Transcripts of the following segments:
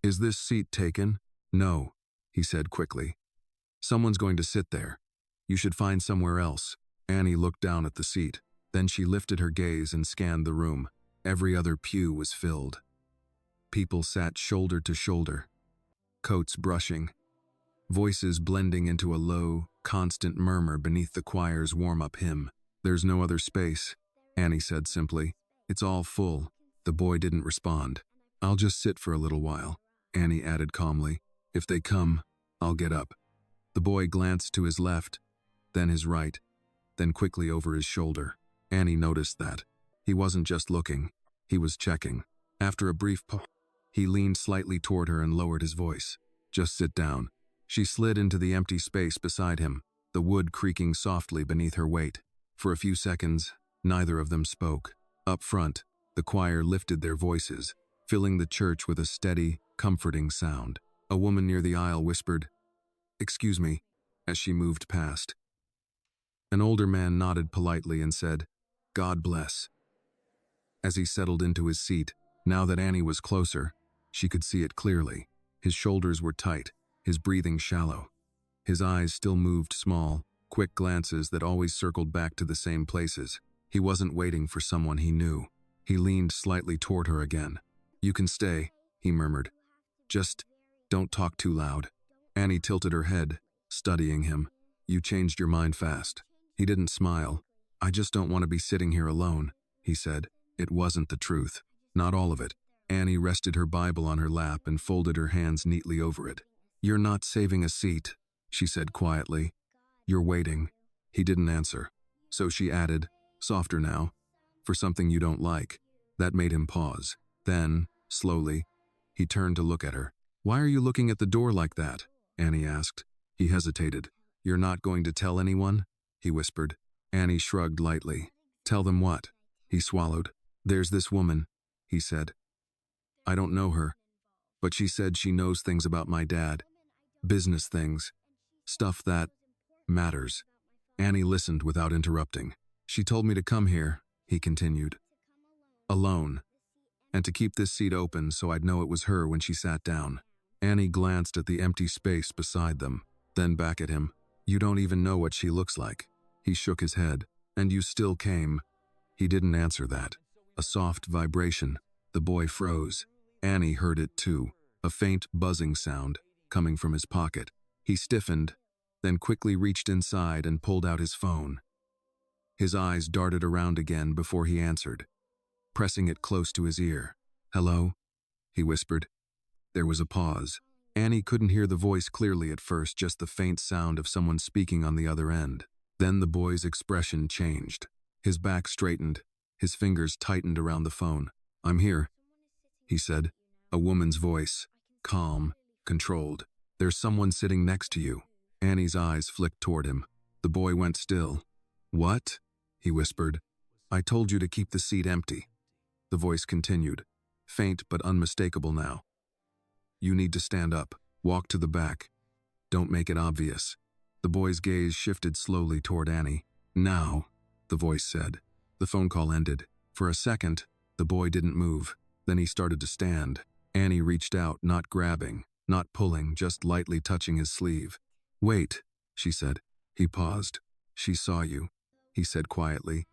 "Is this seat taken?" "No," he said quickly. "Someone's going to sit there. You should find somewhere else." Annie looked down at the seat. Then she lifted her gaze and scanned the room. Every other pew was filled. People sat shoulder to shoulder, coats brushing, voices blending into a low, constant murmur beneath the choir's warm-up hymn. "There's no other space," Annie said simply. "It's all full." The boy didn't respond. "I'll just sit for a little while," Annie added calmly. "If they come, I'll get up." The boy glanced to his left, then his right, then quickly over his shoulder. Annie noticed that. He wasn't just looking, he was checking. After a brief pause, he leaned slightly toward her and lowered his voice. "Just sit down." She slid into the empty space beside him, the wood creaking softly beneath her weight. For a few seconds, neither of them spoke. Up front, the choir lifted their voices, filling the church with a steady, comforting sound. A woman near the aisle whispered, "Excuse me," as she moved past. An older man nodded politely and said, "God bless." As he settled into his seat, now that Annie was closer, she could see it clearly. His shoulders were tight, his breathing shallow. His eyes still moved small, quick glances that always circled back to the same places. He wasn't waiting for someone he knew. He leaned slightly toward her again. "You can stay," he murmured. "Just don't talk too loud." Annie tilted her head, studying him. "You changed your mind fast." He didn't smile. "I just don't want to be sitting here alone," he said. It wasn't the truth. Not all of it. Annie rested her Bible on her lap and folded her hands neatly over it. "You're not saving a seat," she said quietly. "You're waiting." He didn't answer. So she added, softer now, "For something you don't like." That made him pause. Then, slowly, he turned to look at her. "Why are you looking at the door like that?" Annie asked. He hesitated. "You're not going to tell anyone?" he whispered. Annie shrugged lightly. "Tell them what?" He swallowed. "There's this woman," he said. "I don't know her, but she said she knows things about my dad. Business things. Stuff that matters." Annie listened without interrupting. "She told me to come here," he continued. "Alone. And to keep this seat open so I'd know it was her when she sat down." Annie glanced at the empty space beside them, then back at him. "You don't even know what she looks like." He shook his head. "And you still came." He didn't answer that. A soft vibration. The boy froze. Annie heard it too, a faint buzzing sound coming from his pocket. He stiffened, then quickly reached inside and pulled out his phone. His eyes darted around again before he answered, pressing it close to his ear. "Hello?" he whispered. There was a pause. Annie couldn't hear the voice clearly at first, just the faint sound of someone speaking on the other end. Then the boy's expression changed. His back straightened, his fingers tightened around the phone. "I'm here," he said. A woman's voice, calm, controlled. "There's someone sitting next to you." Annie's eyes flicked toward him. The boy went still. "What?" he whispered. "I told you to keep the seat empty." The voice continued, faint but unmistakable now. "You need to stand up, walk to the back. Don't make it obvious." The boy's gaze shifted slowly toward Annie. "Now," the voice said. The phone call ended. For a second, the boy didn't move. Then he started to stand. Annie reached out, not grabbing, not pulling, just lightly touching his sleeve. "Wait," she said. He paused. "She saw you," he said quietly.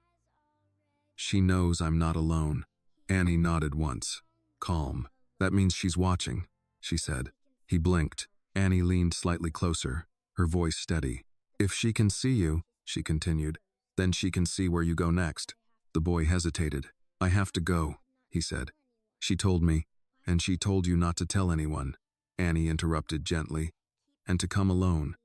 "She knows I'm not alone." Annie nodded once. Calm. "That means she's watching," she said. He blinked. Annie leaned slightly closer, her voice steady. "If she can see you," she continued, "then she can see where you go next." The boy hesitated. "I have to go," he said. "She told me, and she told you not to tell anyone," Annie interrupted gently, "and to come alone,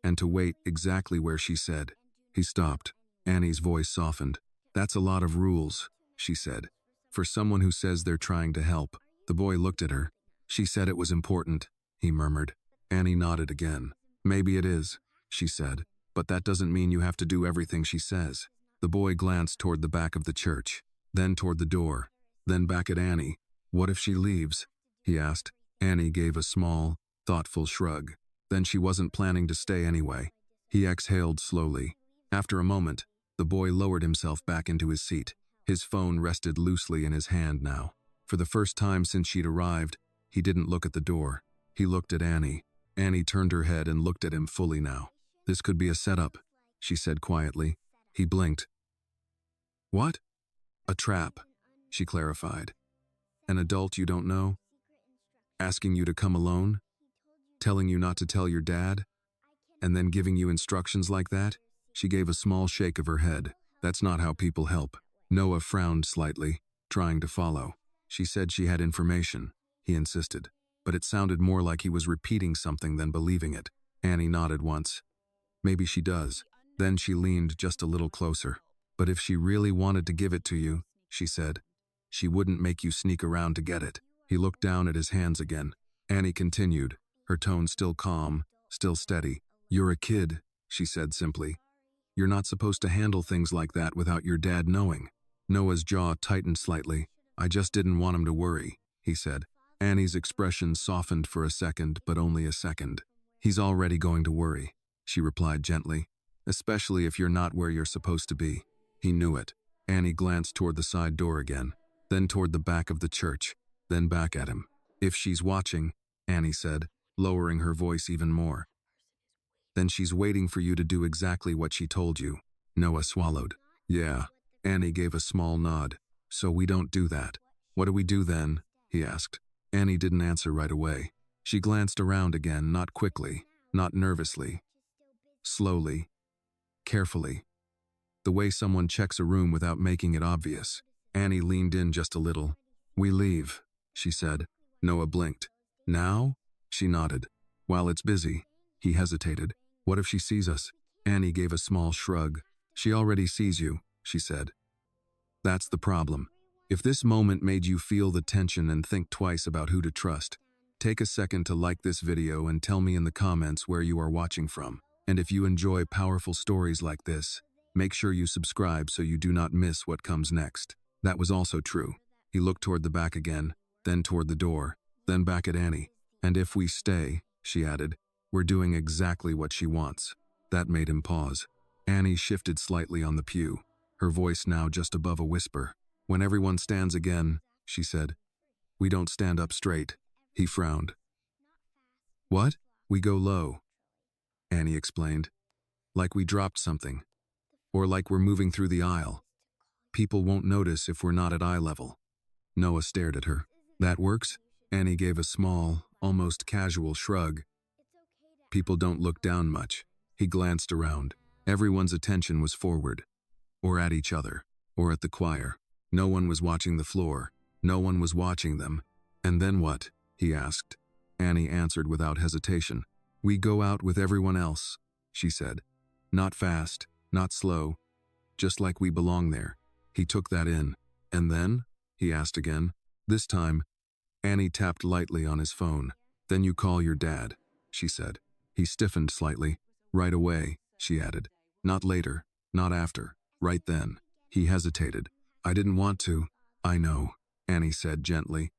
and to wait exactly where she said." He stopped. Annie's voice softened. "That's a lot of rules," she said, "for someone who says they're trying to help." The boy looked at her. "She said it was important," he murmured. Annie nodded again. "Maybe it is," she said, "but that doesn't mean you have to do everything she says." The boy glanced toward the back of the church, then toward the door, then back at Annie. "What if she leaves?" he asked. Annie gave a small, thoughtful shrug. Then she wasn't planning to stay anyway. He exhaled slowly. After a moment, the boy lowered himself back into his seat. His phone rested loosely in his hand now. For the first time since she'd arrived, He didn't look at the door. He looked at Annie. Annie turned her head and looked at him fully now. "This could be a setup," she said quietly. He blinked. "What?" "A trap," she clarified. "An adult you don't know? Asking you to come alone? Telling you not to tell your dad? And then giving you instructions like that?" She gave a small shake of her head. "That's not how people help." Noah frowned slightly, trying to follow. "She said she had information," he insisted, but it sounded more like he was repeating something than believing it. Annie nodded once. "Maybe she does." Then she leaned just a little closer. "But if she really wanted to give it to you," she said, "she wouldn't make you sneak around to get it." He looked down at his hands again. Annie continued, her tone still calm, still steady. "You're a kid," she said simply. "You're not supposed to handle things like that without your dad knowing." Noah's jaw tightened slightly. "I just didn't want him to worry," he said. Annie's expression softened for a second, but only a second. "He's already going to worry," she replied gently, "especially if you're not where you're supposed to be." He knew it. Annie glanced toward the side door again, then toward the back of the church, then back at him. "If she's watching," Annie said, lowering her voice even more, "then she's waiting for you to do exactly what she told you." Noah swallowed. "Yeah." Annie gave a small nod. "So we don't do that." "What do we do then?" he asked. Annie didn't answer right away. She glanced around again, not quickly, not nervously. Slowly. Carefully. The way someone checks a room without making it obvious. Annie leaned in just a little. "We leave," she said. Noah blinked. "Now?" She nodded. "While it's busy." He hesitated. "What if she sees us?" Annie gave a small shrug. "She already sees you," she said. "That's the problem. If this moment made you feel the tension and think twice about who to trust, take a second to like this video and tell me in the comments where you are watching from. And if you enjoy powerful stories like this, make sure you subscribe so you do not miss what comes next." That was also true. He looked toward the back again, then toward the door, then back at Annie. "And if we stay," she added, "we're doing exactly what she wants." That made him pause. Annie shifted slightly on the pew, her voice now just above a whisper. "When everyone stands again," she said. "We don't stand up straight." He frowned. "What?" "We go low," Annie explained. "Like we dropped something. Or like we're moving through the aisle. People won't notice if we're not at eye level." Noah stared at her. "That works?" Annie gave a small, almost casual shrug. "People don't look down much." He glanced around. Everyone's attention was forward, or at each other, or at the choir. No one was watching the floor. No one was watching them. "And then what?" he asked. Annie answered without hesitation. "We go out with everyone else," she said. "Not fast, not slow, just like we belong there." He took that in. "And then?" he asked again. This time, Annie tapped lightly on his phone. "Then you call your dad," she said. He stiffened slightly. "Right away," she added. "Not later, not after, right then." He hesitated. "I didn't want to." "I know," Annie said gently.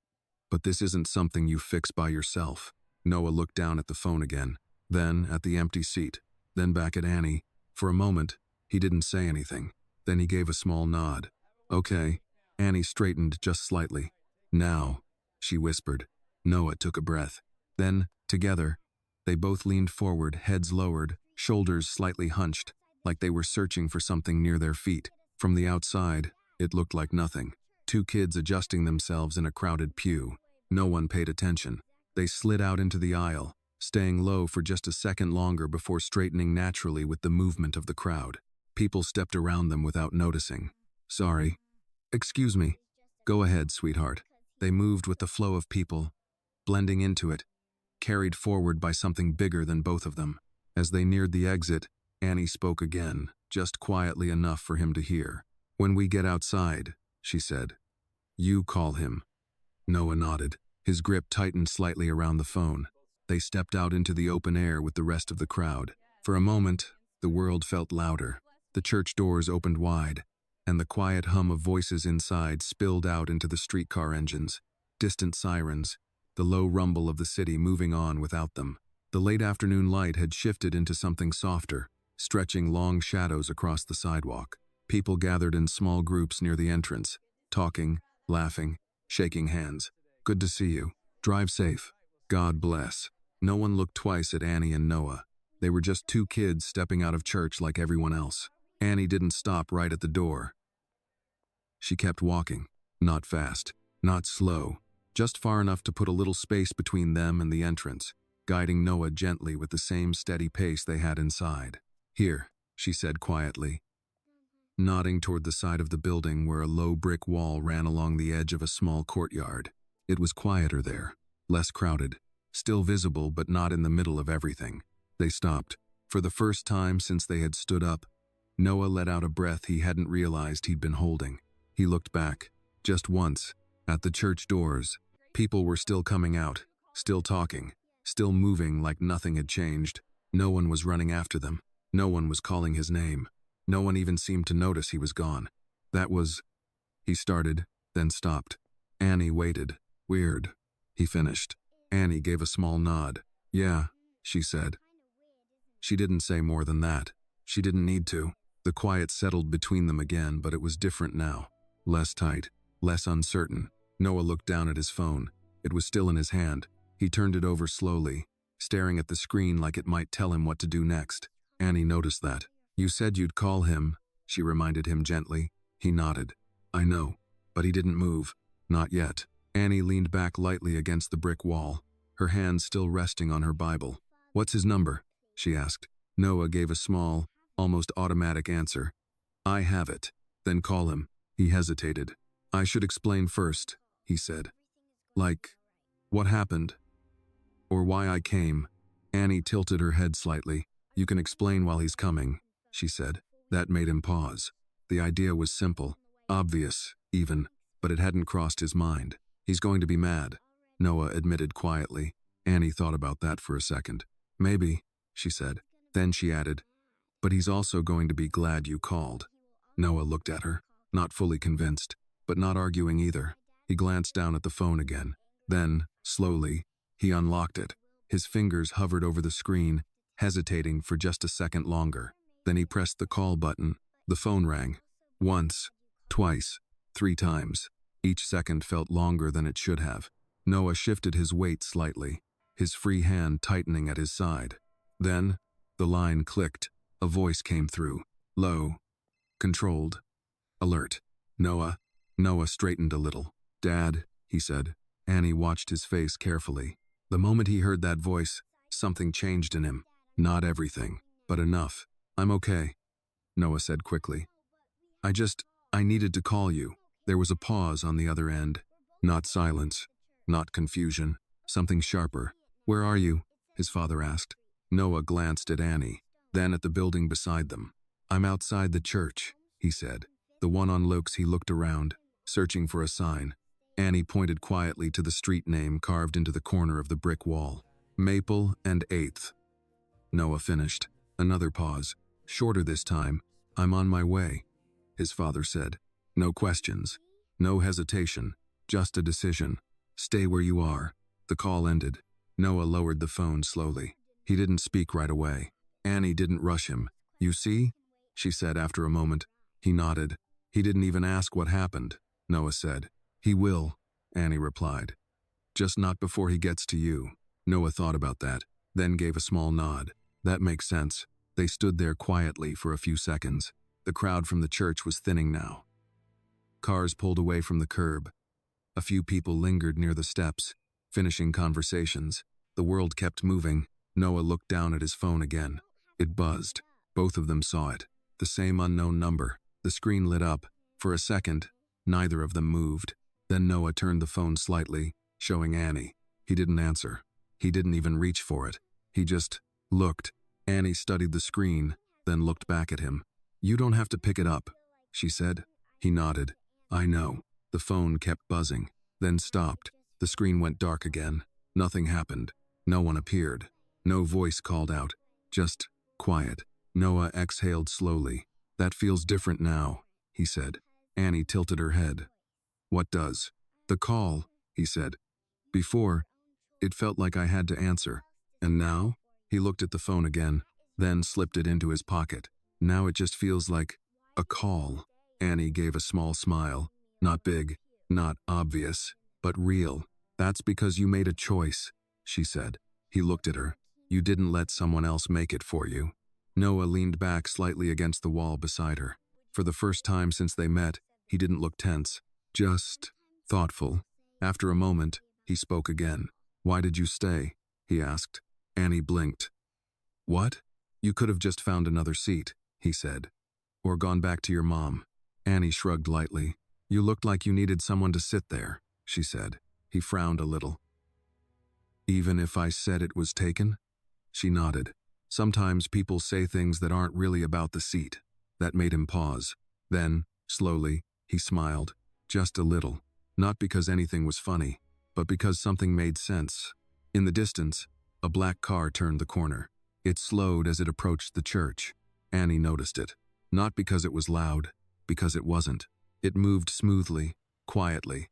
"But this isn't something you fix by yourself." Noah looked down at the phone again, then at the empty seat, then back at Annie. For a moment, he didn't say anything. Then he gave a small nod. "Okay." Annie straightened just slightly. "Now," she whispered. Noah took a breath. Then, together, they both leaned forward, heads lowered, shoulders slightly hunched, like they were searching for something near their feet. From the outside, it looked like nothing. Two kids adjusting themselves in a crowded pew. No one paid attention. They slid out into the aisle, staying low for just a second longer before straightening naturally with the movement of the crowd. People stepped around them without noticing. "Sorry." "Excuse me." "Go ahead, sweetheart." They moved with the flow of people, blending into it, carried forward by something bigger than both of them. As they neared the exit, Annie spoke again, just quietly enough for him to hear. "When we get outside," she said, "you call him." Noah nodded. His grip tightened slightly around the phone. They stepped out into the open air with the rest of the crowd. For a moment, the world felt louder. The church doors opened wide, and the quiet hum of voices inside spilled out into the streetcar engines, distant sirens, the low rumble of the city moving on without them. The late afternoon light had shifted into something softer, stretching long shadows across the sidewalk. People gathered in small groups near the entrance, talking, laughing, shaking hands. "Good to see you," Drive safe. God bless. No one looked twice at Annie and Noah. They were just two kids stepping out of church like everyone else. Annie didn't stop right at the door. She kept walking. Not fast, not slow, just far enough to put a little space between them and the entrance, guiding Noah gently with the same steady pace they had inside. Here, she said quietly, nodding toward the side of the building where a low brick wall ran along the edge of a small courtyard. It was quieter there, less crowded, still visible but not in the middle of everything. They stopped. For the first time since they had stood up, Noah let out a breath he hadn't realized he'd been holding. He looked back, just once, at the church doors. People were still coming out, still talking, still moving like nothing had changed. No one was running after them. No one was calling his name. No one even seemed to notice he was gone. That was... He started, then stopped. Annie waited. Weird. He finished. Annie gave a small nod. Yeah, she said. She didn't say more than that. She didn't need to. The quiet settled between them again, but it was different now. Less tight, less uncertain. Noah looked down at his phone. It was still in his hand. He turned it over slowly, staring at the screen like it might tell him what to do next. Annie noticed that. You said you'd call him, she reminded him gently. He nodded. I know, but he didn't move. Not yet. Annie leaned back lightly against the brick wall, her hand still resting on her Bible. What's his number? She asked. Noah gave a small, almost automatic answer. I have it. Then call him. He hesitated. I should explain first, he said. Like, what happened? Or why I came? Annie tilted her head slightly. You can explain while he's coming, she said. That made him pause. The idea was simple, obvious, even, but it hadn't crossed his mind. He's going to be mad, Noah admitted quietly. Annie thought about that for a second. Maybe, she said. Then she added, but he's also going to be glad you called. Noah looked at her, not fully convinced, but not arguing either. He glanced down at the phone again. Then, slowly, he unlocked it. His fingers hovered over the screen, hesitating for just a second longer. Then he pressed the call button. The phone rang. Once, twice, 3 times. Each second felt longer than it should have. Noah shifted his weight slightly, his free hand tightening at his side. Then, the line clicked. A voice came through. Low. Controlled. Alert. Noah. Noah straightened a little. Dad, he said. Annie watched his face carefully. The moment he heard that voice, something changed in him. Not everything, but enough. I'm okay, Noah said quickly. I needed to call you. There was a pause on the other end. Not silence. Not confusion. Something sharper. Where are you? His father asked. Noah glanced at Annie, then at the building beside them. I'm outside the church, he said. The one on Lokes. He looked around, searching for a sign. Annie pointed quietly to the street name carved into the corner of the brick wall. Maple and 8th. Noah finished. Another pause. Shorter this time. I'm on my way, his father said. No questions. No hesitation. Just a decision. Stay where you are. The call ended. Noah lowered the phone slowly. He didn't speak right away. Annie didn't rush him. You see? She said after a moment. He nodded. He didn't even ask what happened, Noah said. He will, Annie replied. Just not before he gets to you. Noah thought about that, then gave a small nod. That makes sense. They stood there quietly for a few seconds. The crowd from the church was thinning now. Cars pulled away from the curb. A few people lingered near the steps, finishing conversations. The world kept moving. Noah looked down at his phone again. It buzzed. Both of them saw it. The same unknown number. The screen lit up. For a second, neither of them moved. Then Noah turned the phone slightly, showing Annie. He didn't answer. He didn't even reach for it. He just looked. Annie studied the screen, then looked back at him. You don't have to pick it up, she said. He nodded. I know. The phone kept buzzing, then stopped. The screen went dark again. Nothing happened. No one appeared. No voice called out. Just quiet. Noah exhaled slowly. That feels different now, he said. Annie tilted her head. What does? The call, he said. Before, it felt like I had to answer. And now? He looked at the phone again, then slipped it into his pocket. Now it just feels like a call. Annie gave a small smile. Not big, not obvious, but real. That's because you made a choice, she said. He looked at her. You didn't let someone else make it for you. Noah leaned back slightly against the wall beside her. For the first time since they met, he didn't look tense, just thoughtful. After a moment, he spoke again. Why did you stay? He asked. Annie blinked. What? You could have just found another seat, he said. Or gone back to your mom. Annie shrugged lightly. You looked like you needed someone to sit there, she said. He frowned a little. Even if I said it was taken? She nodded. Sometimes people say things that aren't really about the seat. That made him pause. Then, slowly, he smiled. Just a little. Not because anything was funny, but because something made sense. In the distance, a black car turned the corner. It slowed as it approached the church. Annie noticed it. Not because it was loud, because it wasn't. It moved smoothly, quietly,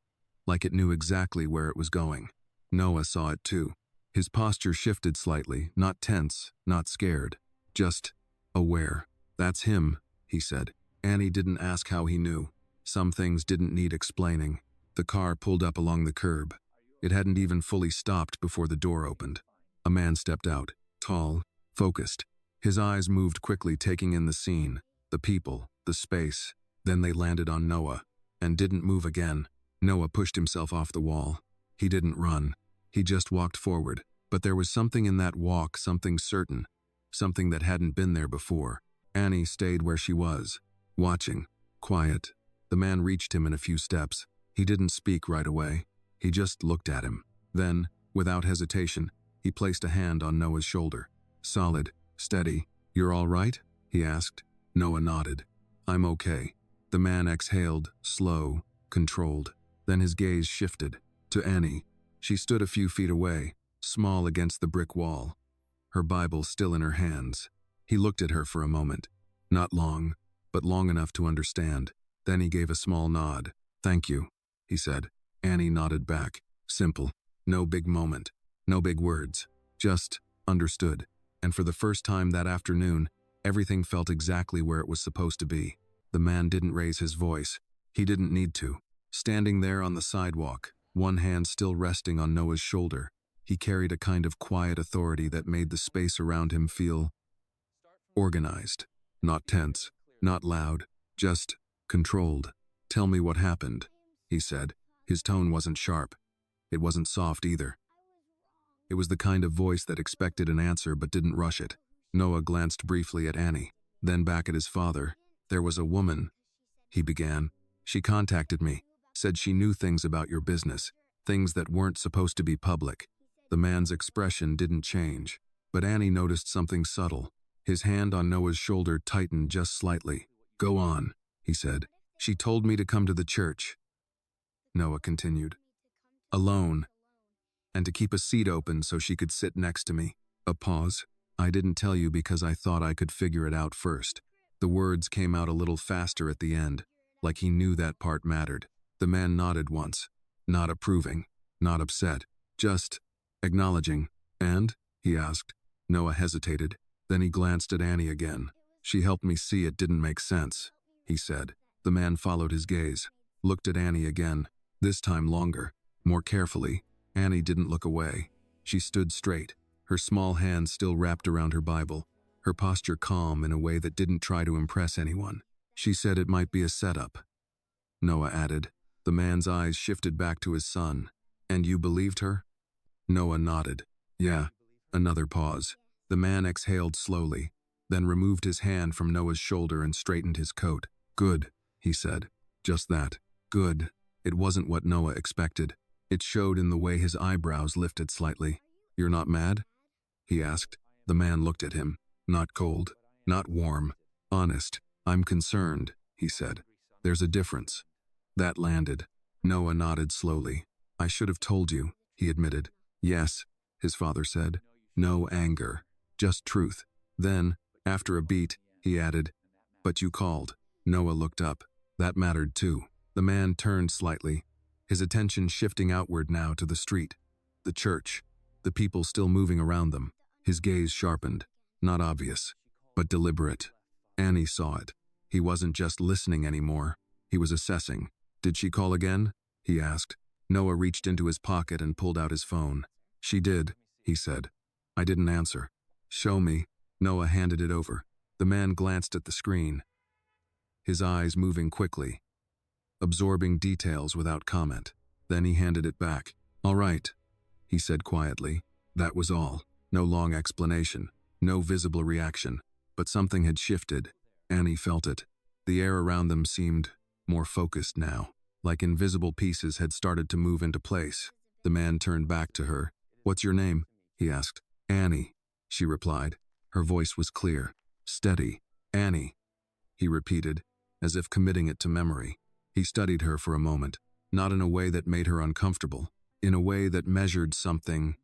like it knew exactly where it was going. Noah saw it too. His posture shifted slightly, not tense, not scared, just aware. That's him, he said. Annie didn't ask how he knew. Some things didn't need explaining. The car pulled up along the curb. It hadn't even fully stopped before the door opened. A man stepped out, tall, focused. His eyes moved quickly, taking in the scene, the people, the space. Then they landed on Noah, and didn't move again. Noah pushed himself off the wall. He didn't run. He just walked forward. But there was something in that walk, something certain, something that hadn't been there before. Annie stayed where she was, watching, quiet. The man reached him in a few steps. He didn't speak right away. He just looked at him. Then, without hesitation, he placed a hand on Noah's shoulder. Solid, steady. You're all right? He asked. Noah nodded. I'm okay. The man exhaled, slow, controlled. Then his gaze shifted to Annie. She stood a few feet away, small against the brick wall, her Bible still in her hands. He looked at her for a moment. Not long, but long enough to understand. Then he gave a small nod. Thank you, he said. Annie nodded back. Simple. No big moment. No big words. Just understood. And for the first time that afternoon, everything felt exactly where it was supposed to be. The man didn't raise his voice. He didn't need to. Standing there on the sidewalk, one hand still resting on Noah's shoulder, he carried a kind of quiet authority that made the space around him feel organized. Not tense, not loud, just controlled. Tell me what happened, he said. His tone wasn't sharp. It wasn't soft either. It was the kind of voice that expected an answer but didn't rush it. Noah glanced briefly at Annie, then back at his father. There was a woman, he began. She contacted me, said she knew things about your business, things that weren't supposed to be public. The man's expression didn't change, but Annie noticed something subtle. His hand on Noah's shoulder tightened just slightly. Go on, he said. She told me to come to the church. Noah continued. Alone. And to keep a seat open so she could sit next to me. A pause. I didn't tell you because I thought I could figure it out first. The words came out a little faster at the end, like he knew that part mattered. The man nodded once, not approving, not upset, just acknowledging. And? He asked. Noah hesitated. Then he glanced at Annie again. She helped me see it didn't make sense, he said. The man followed his gaze, looked at Annie again, this time longer, more carefully. Annie didn't look away. She stood straight, her small hands still wrapped around her Bible, her posture calm in a way that didn't try to impress anyone. She said it might be a setup, Noah added. The man's eyes shifted back to his son. And you believed her? Noah nodded. Yeah. Another pause. The man exhaled slowly, then removed his hand from Noah's shoulder and straightened his coat. Good, he said. Just that. Good. It wasn't what Noah expected. It showed in the way his eyebrows lifted slightly. You're not mad? He asked. The man looked at him. Not cold, not warm. Honest. I'm concerned, he said. There's a difference. That landed. Noah nodded slowly. I should have told you, he admitted. Yes, his father said. No anger, just truth. Then, after a beat, he added, but you called. Noah looked up. That mattered too. The man turned slightly, his attention shifting outward now to the street, the church, the people still moving around them. His gaze sharpened, not obvious, but deliberate. Annie saw it. He wasn't just listening anymore. He was assessing. Did she call again? He asked. Noah reached into his pocket and pulled out his phone. She did, he said. I didn't answer. Show me. Noah handed it over. The man glanced at the screen, his eyes moving quickly, absorbing details without comment. Then he handed it back. All right, he said quietly. That was all. No long explanation, no visible reaction. But something had shifted. Annie felt it. The air around them seemed more focused now, like invisible pieces had started to move into place. The man turned back to her. What's your name? He asked. Annie, she replied. Her voice was clear, steady. Annie, he repeated, as if committing it to memory. He studied her for a moment, not in a way that made her uncomfortable, in a way that measured something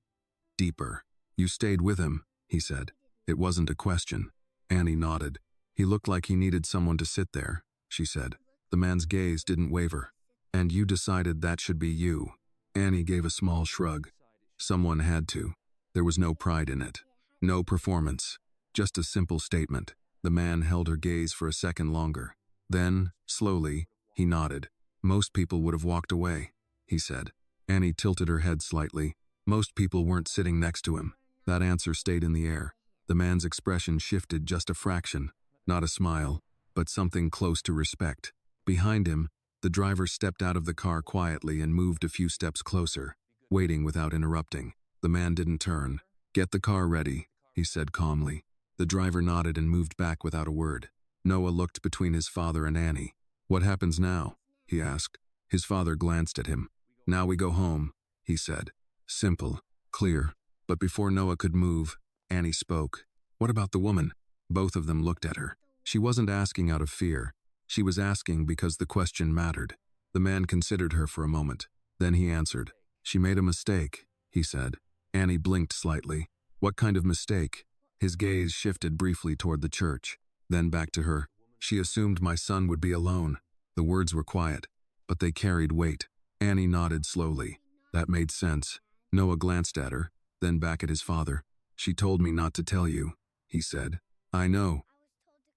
deeper. You stayed with him, he said. It wasn't a question. Annie nodded. He looked like he needed someone to sit there, she said. The man's gaze didn't waver. And you decided that should be you. Annie gave a small shrug. Someone had to. There was no pride in it. No performance. Just a simple statement. The man held her gaze for a second longer. Then, slowly, he nodded. Most people would have walked away, he said. Annie tilted her head slightly. Most people weren't sitting next to him. That answer stayed in the air. The man's expression shifted just a fraction. Not a smile, but something close to respect. Behind him, the driver stepped out of the car quietly and moved a few steps closer, waiting without interrupting. The man didn't turn. Get the car ready, he said calmly. The driver nodded and moved back without a word. Noah looked between his father and Annie. What happens now? He asked. His father glanced at him. Now we go home, he said. Simple, clear. But before Noah could move, Annie spoke. What about the woman? Both of them looked at her. She wasn't asking out of fear. She was asking because the question mattered. The man considered her for a moment. Then he answered. She made a mistake, he said. Annie blinked slightly. What kind of mistake? His gaze shifted briefly toward the church, then back to her. She assumed my son would be alone. The words were quiet, but they carried weight. Annie nodded slowly. That made sense. Noah glanced at her, then back at his father. She told me not to tell you, he said. I know,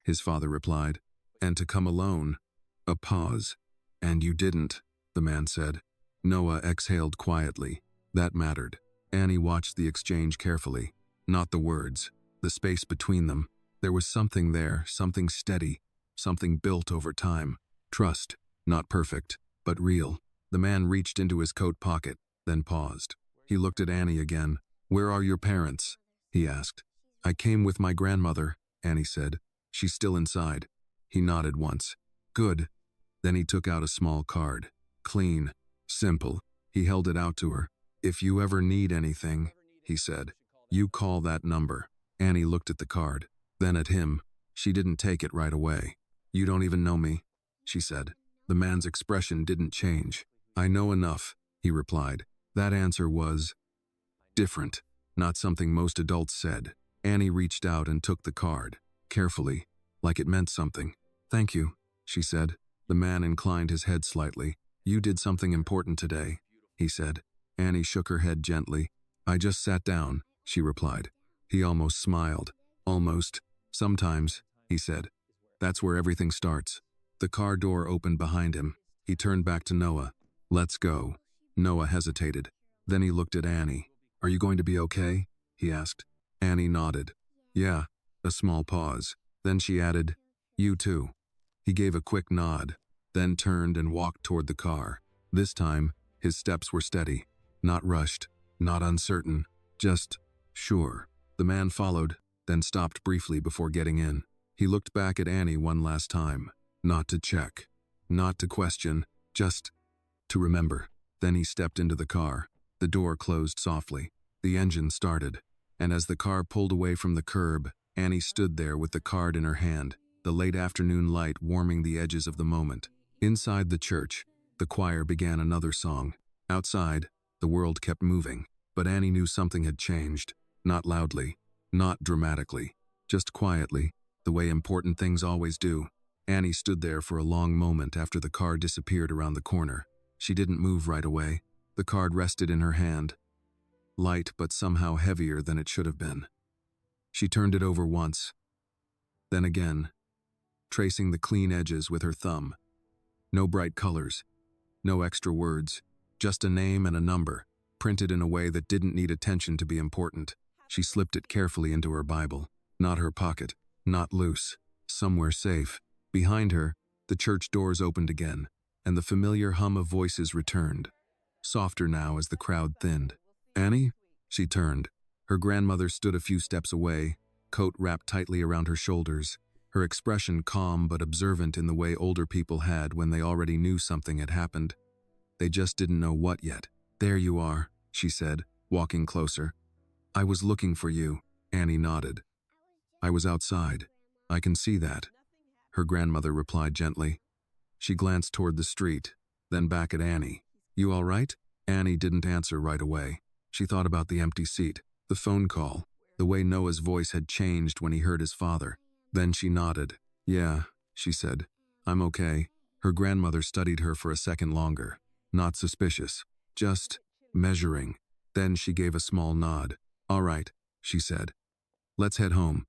his father replied. And to come alone. A pause. And you didn't, the man said. Noah exhaled quietly. That mattered. Annie watched the exchange carefully. Not the words, the space between them. There was something there, something steady, something built over time. Trust, not perfect, but real. The man reached into his coat pocket, then paused. He looked at Annie again. Where are your parents? He asked. I came with my grandmother, Annie said. She's still inside. He nodded once. Good. Then he took out a small card. Clean. Simple. He held it out to her. If you ever need anything, he said, you call that number. Annie looked at the card, then at him. She didn't take it right away. You don't even know me, she said. The man's expression didn't change. I know enough, he replied. That answer was different, not something most adults said. Annie reached out and took the card, carefully, like it meant something. Thank you, she said. The man inclined his head slightly. You did something important today, he said. Annie shook her head gently. I just sat down, she replied. He almost smiled. Almost. Sometimes, he said. That's where everything starts. The car door opened behind him. He turned back to Noah. Let's go. Noah hesitated. Then he looked at Annie. Are you going to be okay? He asked. Annie nodded. Yeah. A small pause. Then she added, you too. He gave a quick nod, then turned and walked toward the car. This time, his steps were steady. Not rushed, not uncertain, just sure. The man followed, then stopped briefly before getting in. He looked back at Annie one last time. Not to check, not to question, just to remember. Then he stepped into the car. The door closed softly. The engine started. And as the car pulled away from the curb, Annie stood there with the card in her hand, the late afternoon light warming the edges of the moment. Inside the church, the choir began another song. Outside, the world kept moving, but Annie knew something had changed. Not loudly, not dramatically, just quietly, the way important things always do. Annie stood there for a long moment after the car disappeared around the corner. She didn't move right away. The card rested in her hand, light but somehow heavier than it should have been. She turned it over once, then again, tracing the clean edges with her thumb. No bright colors, no extra words, Just a name and a number, printed in a way that didn't need attention to be important. She slipped it carefully into her Bible. Not her pocket, not loose. Somewhere safe. Behind her, the church doors opened again, and the familiar hum of voices returned. Softer now as the crowd thinned. "Annie?" She turned. Her grandmother stood a few steps away, coat wrapped tightly around her shoulders, her expression calm but observant in the way older people had when they already knew something had happened. They just didn't know what yet. "There you are," she said, walking closer. "I was looking for you." Annie nodded. "I was outside. I can see that," her grandmother replied gently. She glanced toward the street, then back at Annie. "You all right?" Annie didn't answer right away. She thought about the empty seat, the phone call, the way Noah's voice had changed when he heard his father. Then she nodded. "Yeah," she said. "I'm okay." Her grandmother studied her for a second longer. Not suspicious, just measuring. Then she gave a small nod. "All right," she said. "Let's head home.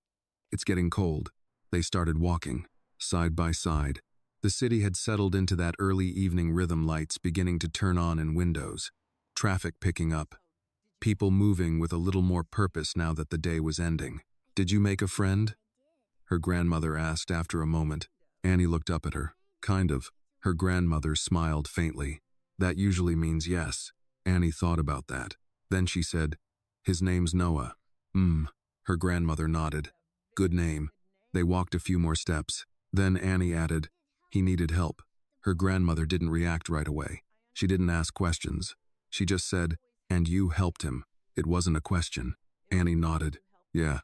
It's getting cold." They started walking, side by side. The city had settled into that early evening rhythm, lights beginning to turn on in windows, traffic picking up, people moving with a little more purpose now that the day was ending. "Did you make a friend?" her grandmother asked after a moment. Annie looked up at her. "Kind of." Her grandmother smiled faintly. "That usually means yes." Annie thought about that. Then she said, "His name's Noah." Her grandmother nodded. "Good name." They walked a few more steps. Then Annie added, "He needed help." Her grandmother didn't react right away. She didn't ask questions. She just said, "And you helped him." It wasn't a question. Annie nodded. "Yeah."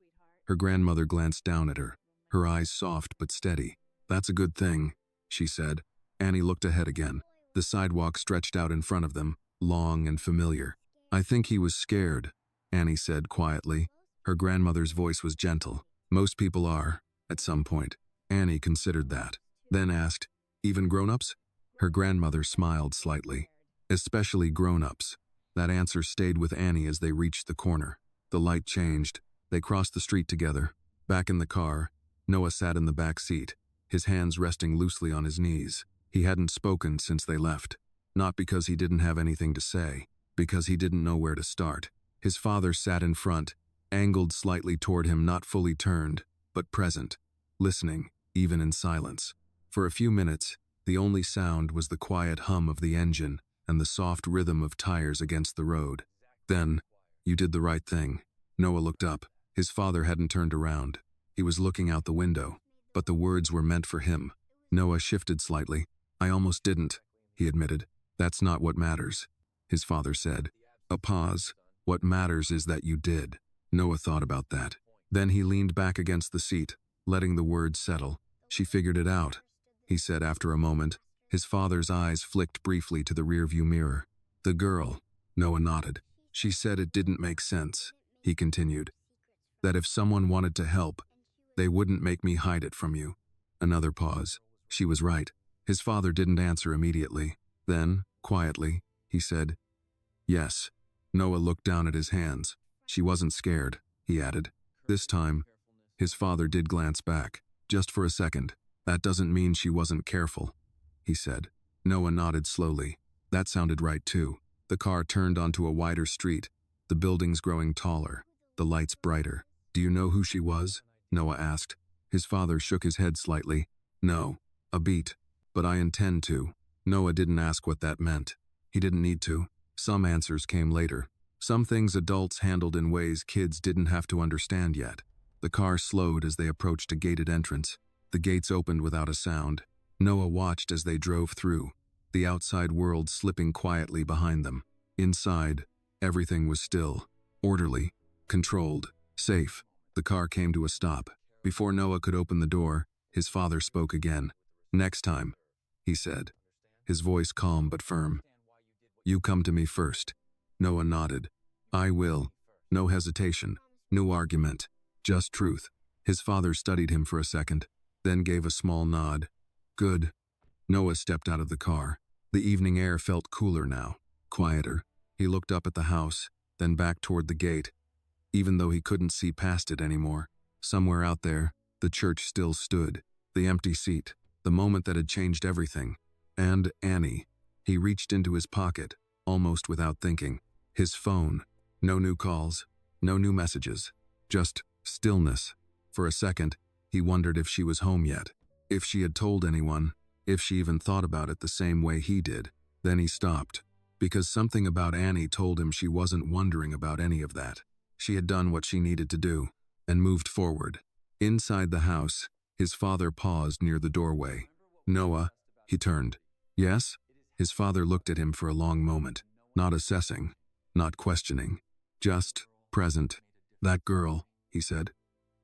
Her grandmother glanced down at her, her eyes soft but steady. "That's a good thing," she said. Annie looked ahead again. The sidewalk stretched out in front of them, long and familiar. "I think he was scared," Annie said quietly. Her grandmother's voice was gentle. "Most people are, at some point." Annie considered that, then asked, "Even grown-ups?" Her grandmother smiled slightly. "Especially grown-ups." That answer stayed with Annie as they reached the corner. The light changed. They crossed the street together. Back in the car, Noah sat in the back seat, his hands resting loosely on his knees. He hadn't spoken since they left. Not because he didn't have anything to say, because he didn't know where to start. His father sat in front, angled slightly toward him, not fully turned, but present, listening, even in silence. For a few minutes, the only sound was the quiet hum of the engine and the soft rhythm of tires against the road. Then, "You did the right thing." Noah looked up. His father hadn't turned around. He was looking out the window, but the words were meant for him. Noah shifted slightly. "I almost didn't," he admitted. "That's not what matters," his father said. A pause. "What matters is that you did." Noah thought about that. Then he leaned back against the seat, letting the words settle. "She figured it out," he said after a moment. His father's eyes flicked briefly to the rearview mirror. "The girl," Noah nodded. "She said it didn't make sense," he continued. "That if someone wanted to help, they wouldn't make me hide it from you." Another pause. She was right. His father didn't answer immediately. Then, quietly, he said, "Yes." Noah looked down at his hands. "She wasn't scared," he added. This time, his father did glance back, just for a second. "That doesn't mean she wasn't careful," he said. Noah nodded slowly. That sounded right too. The car turned onto a wider street, the buildings growing taller, the lights brighter. "Do you know who she was?" Noah asked. His father shook his head slightly. "No, a beat. But I intend to." Noah didn't ask what that meant. He didn't need to. Some answers came later. Some things adults handled in ways kids didn't have to understand yet. The car slowed as they approached a gated entrance. The gates opened without a sound. Noah watched as they drove through, the outside world slipping quietly behind them. Inside, everything was still, orderly, controlled, safe. The car came to a stop. Before Noah could open the door, his father spoke again. "Next time," he said, his voice calm but firm. "You come to me first." Noah nodded. "I will." No hesitation, no argument, just truth. His father studied him for a second, then gave a small nod. "Good." Noah stepped out of the car. The evening air felt cooler now, quieter. He looked up at the house, then back toward the gate. Even though he couldn't see past it anymore, somewhere out there, the church still stood, the empty seat, the moment that had changed everything. And Annie. He reached into his pocket, almost without thinking. His phone. No new calls, no new messages, just stillness. For a second, he wondered if she was home yet, if she had told anyone, if she even thought about it the same way he did. Then he stopped, because something about Annie told him she wasn't wondering about any of that. She had done what she needed to do, and moved forward. Inside the house, his father paused near the doorway. Noah, he turned. Yes? His father looked at him for a long moment, not assessing, not questioning, just present. That girl, he said.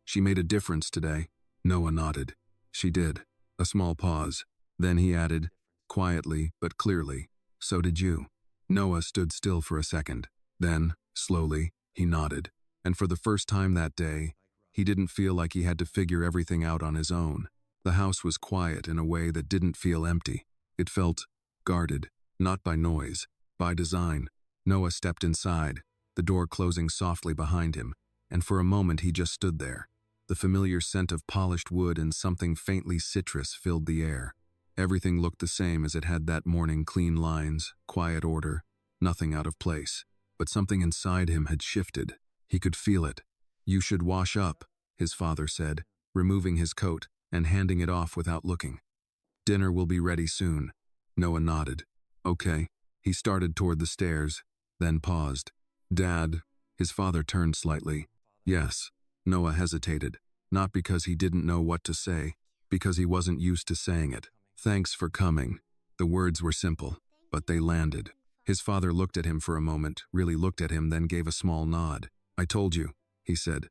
She made a difference today. Noah nodded. She did. A small pause. Then he added, quietly but clearly, so did you. Noah stood still for a second. Then, slowly, he nodded. And for the first time that day, he didn't feel like he had to figure everything out on his own. The house was quiet in a way that didn't feel empty. It felt guarded, not by noise, by design. Noah stepped inside, the door closing softly behind him, and for a moment he just stood there. The familiar scent of polished wood and something faintly citrus filled the air. Everything looked the same as it had that morning: clean lines, quiet order, nothing out of place. But something inside him had shifted. He could feel it. You should wash up, his father said, removing his coat and handing it off without looking. Dinner will be ready soon. Noah nodded. Okay. He started toward the stairs, then paused. Dad, his father turned slightly. Yes. Noah hesitated, not because he didn't know what to say, because he wasn't used to saying it. Thanks for coming. The words were simple, but they landed. His father looked at him for a moment, really looked at him, then gave a small nod. I told you, he said.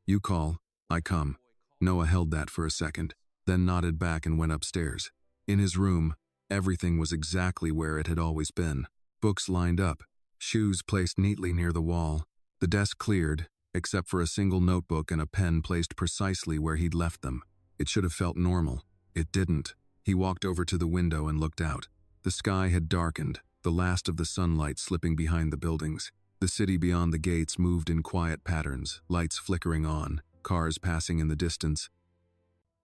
You call, I come. Noah held that for a second, then nodded back and went upstairs. In his room, everything was exactly where it had always been. Books lined up, shoes placed neatly near the wall, the desk cleared, except for a single notebook and a pen placed precisely where he'd left them. It should have felt normal. It didn't. He walked over to the window and looked out. The sky had darkened, the last of the sunlight slipping behind the buildings. The city beyond the gates moved in quiet patterns, lights flickering on, cars passing in the distance.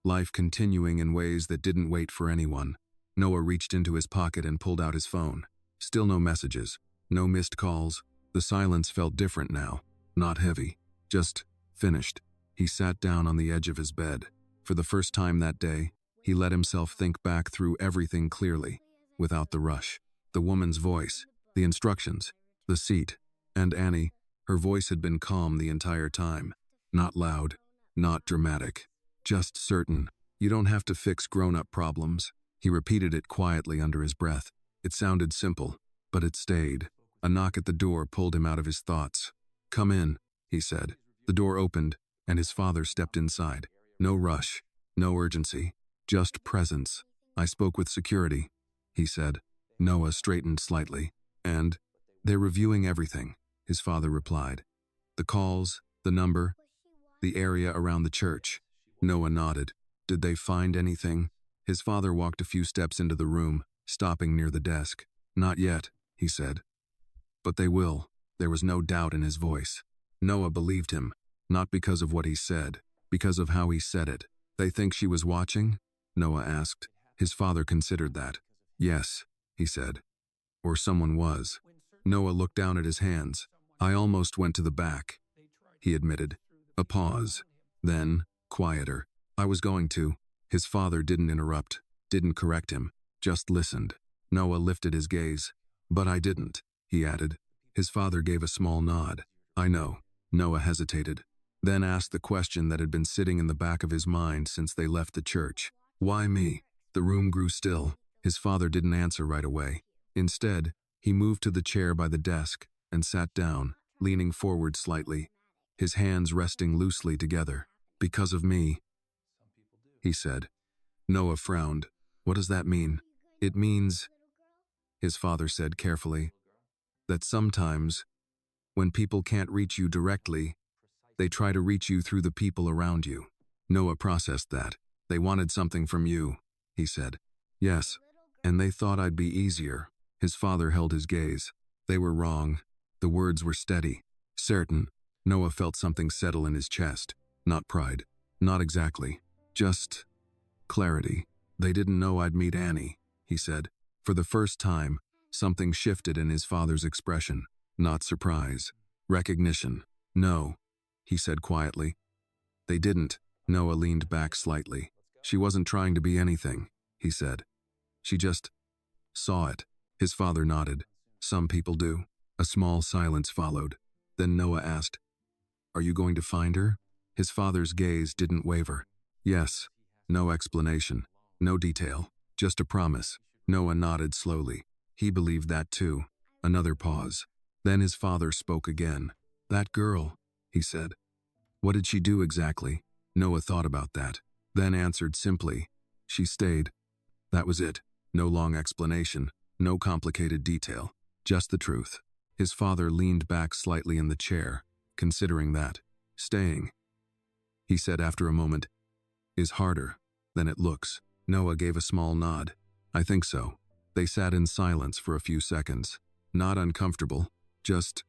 Life continuing in ways that didn't wait for anyone. Noah reached into his pocket and pulled out his phone. Still no messages, no missed calls. The silence felt different now, not heavy, just finished. He sat down on the edge of his bed. For the first time that day, he let himself think back through everything clearly, without the rush. The woman's voice, the instructions, the seat, and Annie, her voice had been calm the entire time. Not loud, not dramatic, just certain. You don't have to fix grown-up problems. He repeated it quietly under his breath. It sounded simple, but it stayed. A knock at the door pulled him out of his thoughts. Come in, he said. The door opened, and his father stepped inside. No rush, no urgency, just presence. I spoke with security, he said. Noah straightened slightly. And they're reviewing everything, his father replied. The calls, the number, the area around the church. Noah nodded. Did they find anything? His father walked a few steps into the room, stopping near the desk. Not yet, he said. But they will. There was no doubt in his voice. Noah believed him, not because of what he said, because of how he said it. They think she was watching? Noah asked. His father considered that. Yes, he said. Or someone was. Noah looked down at his hands. I almost went to the back, he admitted. A pause. Then, quieter. I was going to. His father didn't interrupt, didn't correct him, just listened. Noah lifted his gaze. But I didn't, he added. His father gave a small nod. I know. Noah hesitated, then asked the question that had been sitting in the back of his mind since they left the church. Why me? The room grew still. His father didn't answer right away. Instead, he moved to the chair by the desk and sat down, leaning forward slightly, his hands resting loosely together. Because of me, he said. Noah frowned. What does that mean? It means, his father said carefully, that sometimes, when people can't reach you directly, they try to reach you through the people around you. Noah processed that. They wanted something from you, he said. Yes, and they thought I'd be easier. His father held his gaze. They were wrong. The words were steady, certain. Noah felt something settle in his chest. Not pride. Not exactly. Just clarity. They didn't know I'd meet Annie, he said. For the first time, Something shifted in his father's expression. Not surprise. Recognition. No, he said quietly. They didn't. Noah leaned back slightly. She wasn't trying to be anything, he said. She just saw it. His father nodded. Some people do. A small silence followed. Then Noah asked, "Are you going to find her?" His father's gaze didn't waver. Yes. No explanation. No detail. Just a promise. Noah nodded slowly. He believed that too. Another pause. Then his father spoke again. "That girl," he said. "What did she do exactly?" Noah thought about that, then answered simply, "She stayed." That was it. No long explanation, no complicated detail, just the truth. His father leaned back slightly in the chair, considering that. "Staying," he said after a moment, "is harder than it looks." Noah gave a small nod. "I think so." They sat in silence for a few seconds. Not uncomfortable, just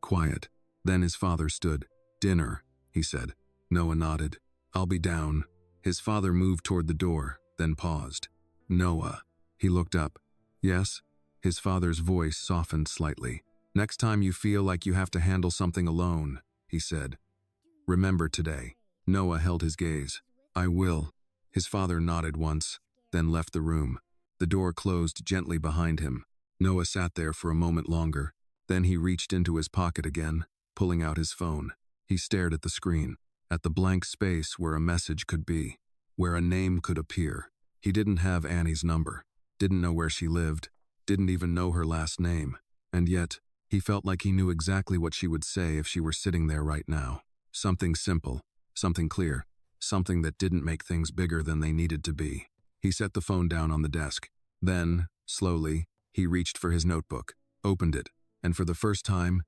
quiet. Then his father stood. "Dinner," he said. Noah nodded. "I'll be down." His father moved toward the door, then paused. "Noah." He looked up. "Yes?" His father's voice softened slightly. "Next time you feel like you have to handle something alone," he said, "remember today." Noah held his gaze. "I will." His father nodded once, then left the room. The door closed gently behind him. Noah sat there for a moment longer. Then he reached into his pocket again, pulling out his phone. He stared at the screen, at the blank space where a message could be, where a name could appear. He didn't have Annie's number, didn't know where she lived, didn't even know her last name. And yet, he felt like he knew exactly what she would say if she were sitting there right now. Something simple, something clear, something that didn't make things bigger than they needed to be. He set the phone down on the desk. Then, slowly, he reached for his notebook, opened it, and for the first time,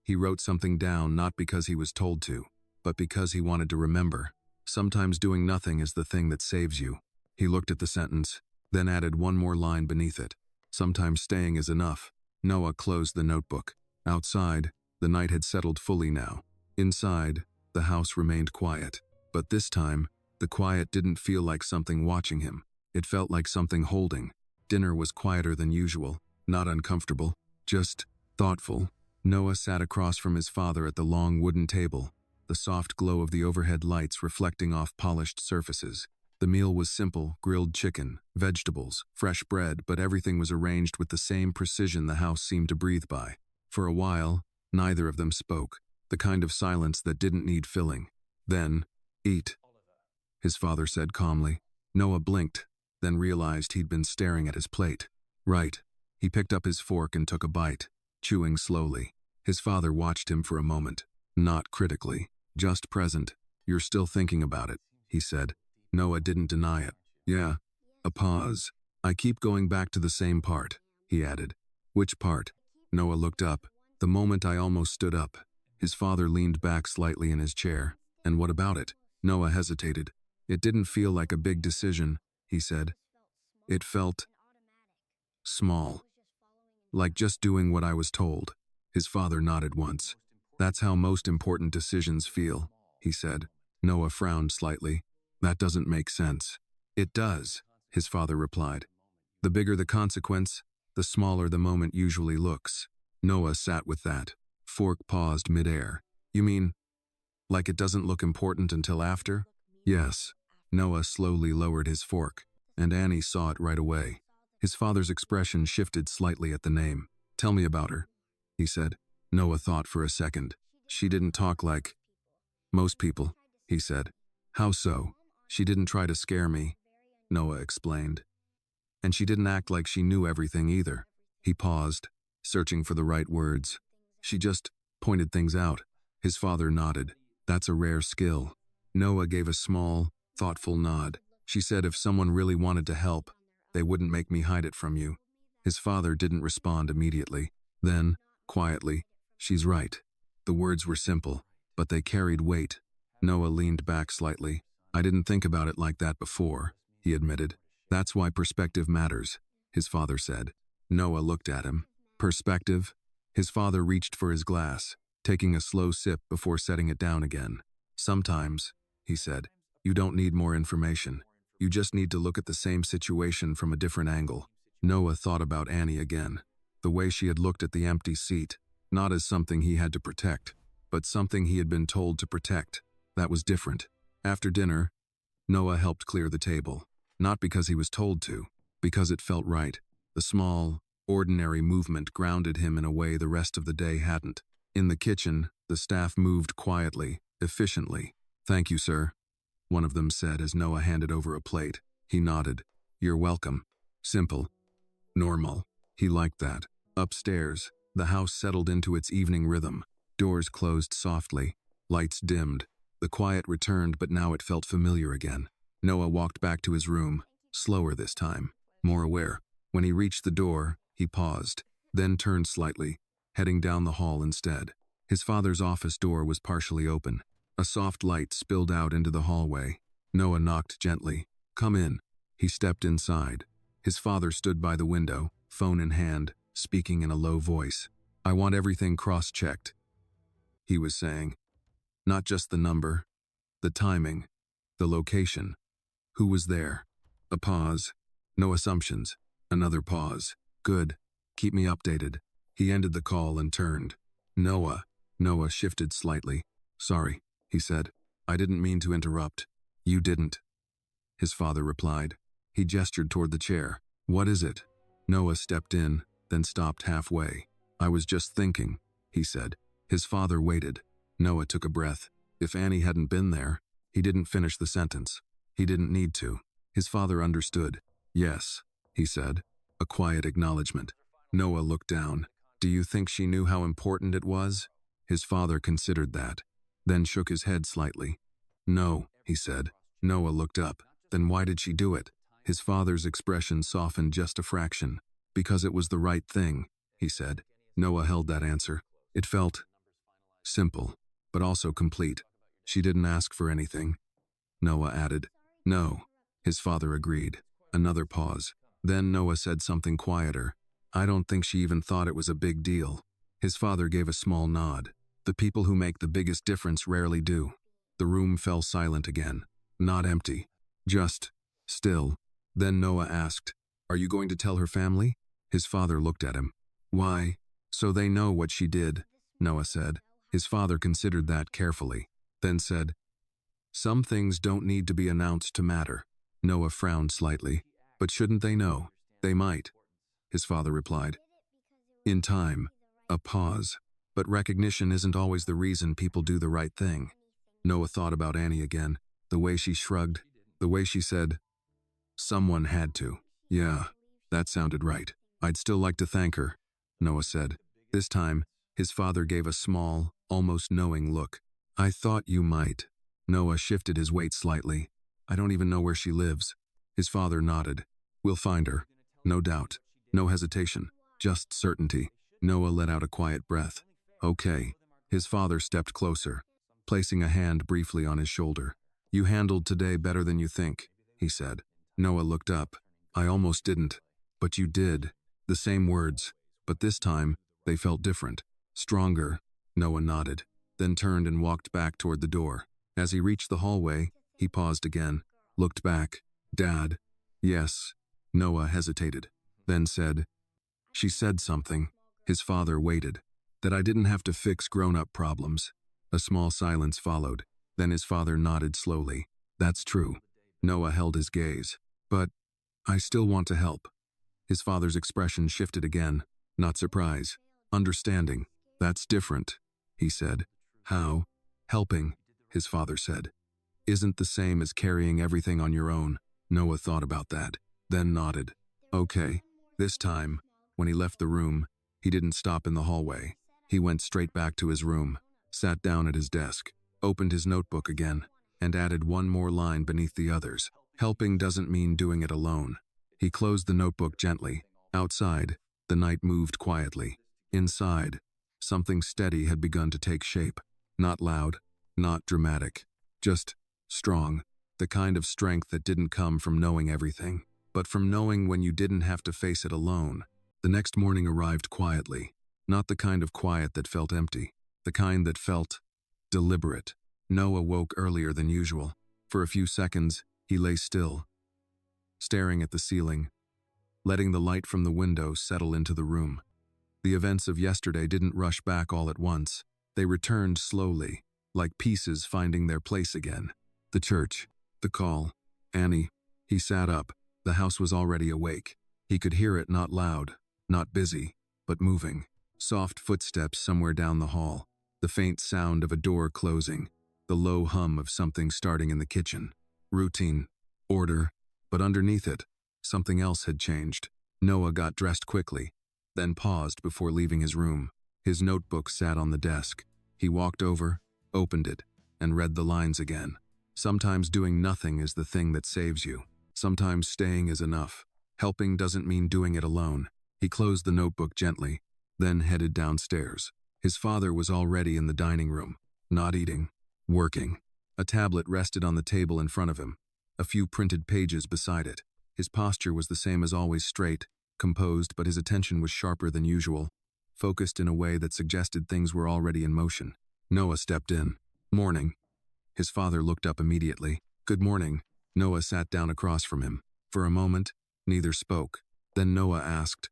he wrote something down not because he was told to, but because he wanted to remember. Sometimes doing nothing is the thing that saves you. He looked at the sentence, then added one more line beneath it. Sometimes staying is enough. Noah closed the notebook. Outside, the night had settled fully now. Inside, the house remained quiet. But this time, the quiet didn't feel like something watching him. It felt like something holding. Dinner was quieter than usual, not uncomfortable, just thoughtful. Noah sat across from his father at the long wooden table, the soft glow of the overhead lights reflecting off polished surfaces. The meal was simple: grilled chicken, vegetables, fresh bread, but everything was arranged with the same precision the house seemed to breathe by. For a while, neither of them spoke, the kind of silence that didn't need filling. Then, "Eat," his father said calmly. Noah blinked, then realized he'd been staring at his plate. "Right." He picked up his fork and took a bite, chewing slowly. His father watched him for a moment, not critically, just present. "You're still thinking about it," he said. Noah didn't deny it. "Yeah." A pause. "I keep going back to the same part," he added. "Which part?" Noah looked up. The moment I almost stood up. His father leaned back slightly in his chair. "And what about it?" Noah hesitated. "It didn't feel like a big decision," he said. "It felt small. Like just doing what I was told." His father nodded once. "That's how most important decisions feel," he said. Noah frowned slightly. "That doesn't make sense." "It does," his father replied. "The bigger the consequence, the smaller the moment usually looks." Noah sat with that. Fork paused midair. "You mean, like it doesn't look important until after?" "Yes." Noah slowly lowered his fork, and Annie saw it right away. His father's expression shifted slightly at the name. "Tell me about her," he said. Noah thought for a second. "She didn't talk like most people," he said. "How so?" "She didn't try to scare me," Noah explained. "And she didn't act like she knew everything either." He paused, searching for the right words. "She just pointed things out." His father nodded. "That's a rare skill." Noah gave a small, thoughtful nod. "She said if someone really wanted to help, they wouldn't make me hide it from you." His father didn't respond immediately. Then, quietly, "She's right." The words were simple, but they carried weight. Noah leaned back slightly. "I didn't think about it like that before," he admitted. "That's why perspective matters," his father said. Noah looked at him. "Perspective?" His father reached for his glass, taking a slow sip before setting it down again. "Sometimes," he said, "you don't need more information. You just need to look at the same situation from a different angle." Noah thought about Annie again. The way she had looked at the empty seat, not as something he had to protect, but something he had been told to protect. That was different. After dinner, Noah helped clear the table. Not because he was told to, because it felt right. The small, ordinary movement grounded him in a way the rest of the day hadn't. In the kitchen, the staff moved quietly, efficiently. "Thank you, sir," one of them said as Noah handed over a plate. He nodded. "You're welcome." Simple. Normal. He liked that. Upstairs, the house settled into its evening rhythm. Doors closed softly. Lights dimmed. The quiet returned, but now it felt familiar again. Noah walked back to his room, slower this time, more aware. When he reached the door, he paused, then turned slightly, heading down the hall instead. His father's office door was partially open. A soft light spilled out into the hallway. Noah knocked gently. "Come in." He stepped inside. His father stood by the window, phone in hand, speaking in a low voice. "I want everything cross-checked," he was saying. Not just the number, the timing, the location. Who was there? A pause. No assumptions. Another pause. "Good. Keep me updated." He ended the call and turned. "Noah." Noah shifted slightly. "Sorry," he said. "I didn't mean to interrupt." "You didn't," his father replied. He gestured toward the chair. "What is it?" Noah stepped in, then stopped halfway. "I was just thinking," he said. His father waited. Noah took a breath. If Annie hadn't been there, he didn't finish the sentence. He didn't need to. His father understood. "Yes," he said, a quiet acknowledgement. Noah looked down. "Do you think she knew how important it was?" His father considered that, then shook his head slightly. "No," he said. Noah looked up. "Then why did she do it?" His father's expression softened just a fraction. "Because it was the right thing," he said. Noah held that answer. It felt simple, but also complete. "She didn't ask for anything," Noah added. "No," his father agreed. Another pause. Then Noah said something quieter. "I don't think she even thought it was a big deal." His father gave a small nod. "The people who make the biggest difference rarely do." The room fell silent again. Not empty. Just still. Then Noah asked, "Are you going to tell her family?" His father looked at him. "Why?" "So they know what she did," Noah said. His father considered that carefully, then said, "Some things don't need to be announced to matter." Noah frowned slightly. "But shouldn't they know?" "They might," his father replied. "In time." A pause. "But recognition isn't always the reason people do the right thing." Noah thought about Annie again, the way she shrugged, the way she said, "Someone had to." "Yeah, that sounded right. I'd still like to thank her," Noah said. This time, his father gave a small, almost knowing look. "I thought you might." Noah shifted his weight slightly. "I don't even know where she lives." His father nodded. "We'll find her." No doubt. No hesitation. Just certainty. Noah let out a quiet breath. "Okay." His father stepped closer, placing a hand briefly on his shoulder. "You handled today better than you think," he said. Noah looked up. "I almost didn't." "But you did." The same words, but this time, they felt different. Stronger. Noah nodded, then turned and walked back toward the door. As he reached the hallway, he paused again, looked back. "Dad." "Yes." Noah hesitated, then said, "She said something." His father waited. "That I didn't have to fix grown-up problems." A small silence followed. Then his father nodded slowly. "That's true." Noah held his gaze. "But I still want to help." His father's expression shifted again. Not surprise. Understanding. "That's different," he said. "How?" "Helping," his father said, "isn't the same as carrying everything on your own." Noah thought about that, then nodded. "Okay." This time, when he left the room, he didn't stop in the hallway. He went straight back to his room, sat down at his desk, opened his notebook again, and added one more line beneath the others. Helping doesn't mean doing it alone. He closed the notebook gently. Outside, the night moved quietly. Inside, something steady had begun to take shape. Not loud, not dramatic, just strong. The kind of strength that didn't come from knowing everything, but from knowing when you didn't have to face it alone. The next morning arrived quietly. Not the kind of quiet that felt empty, the kind that felt deliberate. Noah woke earlier than usual. For a few seconds, he lay still, staring at the ceiling, letting the light from the window settle into the room. The events of yesterday didn't rush back all at once. They returned slowly, like pieces finding their place again. The church, the call, Annie. He sat up. The house was already awake. He could hear it, not loud, not busy, but moving. Soft footsteps somewhere down the hall. The faint sound of a door closing. The low hum of something starting in the kitchen. Routine, order, but underneath it, something else had changed. Noah got dressed quickly, then paused before leaving his room. His notebook sat on the desk. He walked over, opened it, and read the lines again. Sometimes doing nothing is the thing that saves you. Sometimes staying is enough. Helping doesn't mean doing it alone. He closed the notebook gently, then headed downstairs. His father was already in the dining room, not eating, working. A tablet rested on the table in front of him, a few printed pages beside it. His posture was the same as always, straight, composed, but his attention was sharper than usual, focused in a way that suggested things were already in motion. Noah stepped in. Morning. His father looked up immediately. Good morning. Noah sat down across from him. For a moment, neither spoke. Then Noah asked,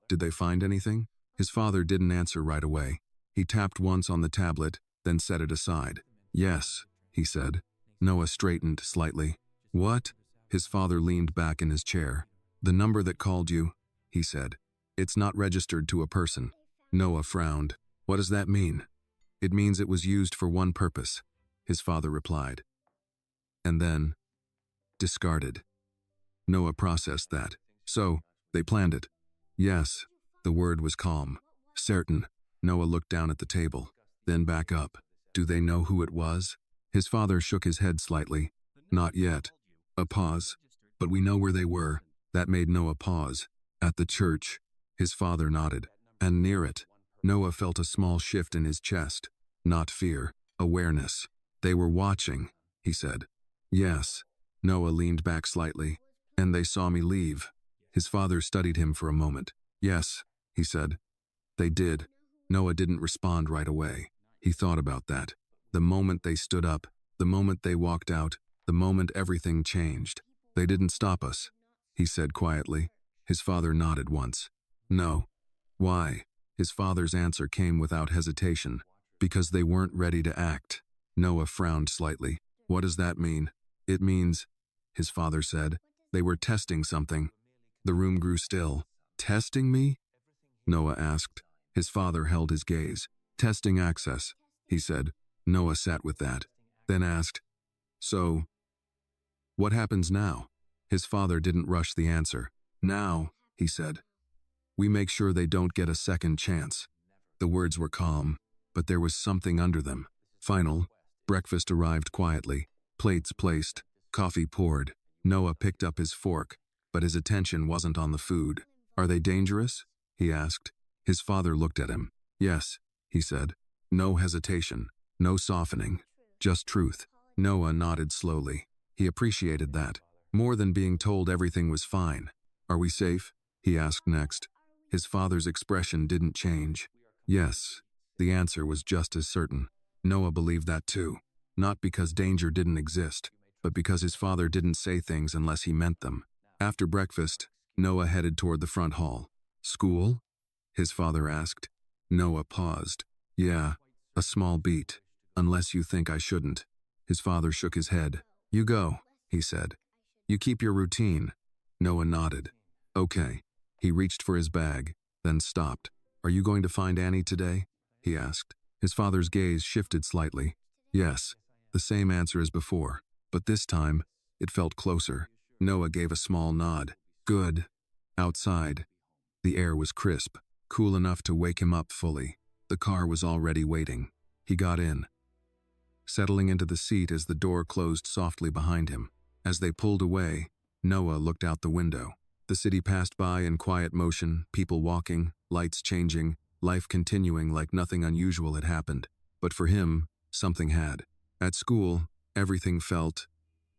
"Did they find anything?" His father didn't answer right away. He tapped once on the tablet, then set it aside. "Yes," he said. Noah straightened slightly. "What?" His father leaned back in his chair. "The number that called you," he said. "It's not registered to a person." Noah frowned. "What does that mean?" "It means it was used for one purpose," his father replied. And then, discarded. Noah processed that. "So, they planned it?" "Yes." The word was calm. "Certain." Noah looked down at the table, then back up. "Do they know who it was?" His father shook his head slightly. "Not yet." A pause. "But we know where they were." That made Noah pause. "At the church." His father nodded. "And near it." Noah felt a small shift in his chest. Not fear, awareness. "They were watching," he said. "Yes." Noah leaned back slightly. "And they saw me leave." His father studied him for a moment. "Yes," he said. "They did." Noah didn't respond right away. He thought about that. The moment they stood up, the moment they walked out, the moment everything changed. "They didn't stop us," he said quietly. His father nodded once. "No." "Why?" His father's answer came without hesitation. "Because they weren't ready to act." Noah frowned slightly. "What does that mean?" "It means," his father said, "they were testing something." The room grew still. "Testing me?" Noah asked. His father held his gaze. "Testing access," he said. Noah sat with that, then asked, "So, what happens now?" His father didn't rush the answer. "Now," he said, "we make sure they don't get a second chance." The words were calm, but there was something under them. Final. Breakfast arrived quietly. Plates placed. Coffee poured. Noah picked up his fork, but his attention wasn't on the food. "Are they dangerous?" he asked. His father looked at him. "Yes," he said. No hesitation, no softening, just truth. Noah nodded slowly. He appreciated that, more than being told everything was fine. "Are we safe?" he asked next. His father's expression didn't change. "Yes." The answer was just as certain. Noah believed that too. Not because danger didn't exist, but because his father didn't say things unless he meant them. After breakfast, Noah headed toward the front hall. "School?" his father asked. Noah paused. "Yeah, a small beat. Unless you think I shouldn't." His father shook his head. "You go," he said. "You keep your routine." Noah nodded. "Okay." He reached for his bag, then stopped. "Are you going to find Annie today?" he asked. His father's gaze shifted slightly. "Yes." The same answer as before, but this time, it felt closer. Noah gave a small nod. "Good." Outside, the air was crisp, cool enough to wake him up fully. The car was already waiting. He got in, settling into the seat as the door closed softly behind him. As they pulled away, Noah looked out the window. The city passed by in quiet motion, people walking, lights changing, life continuing like nothing unusual had happened. But for him, something had. At school, everything felt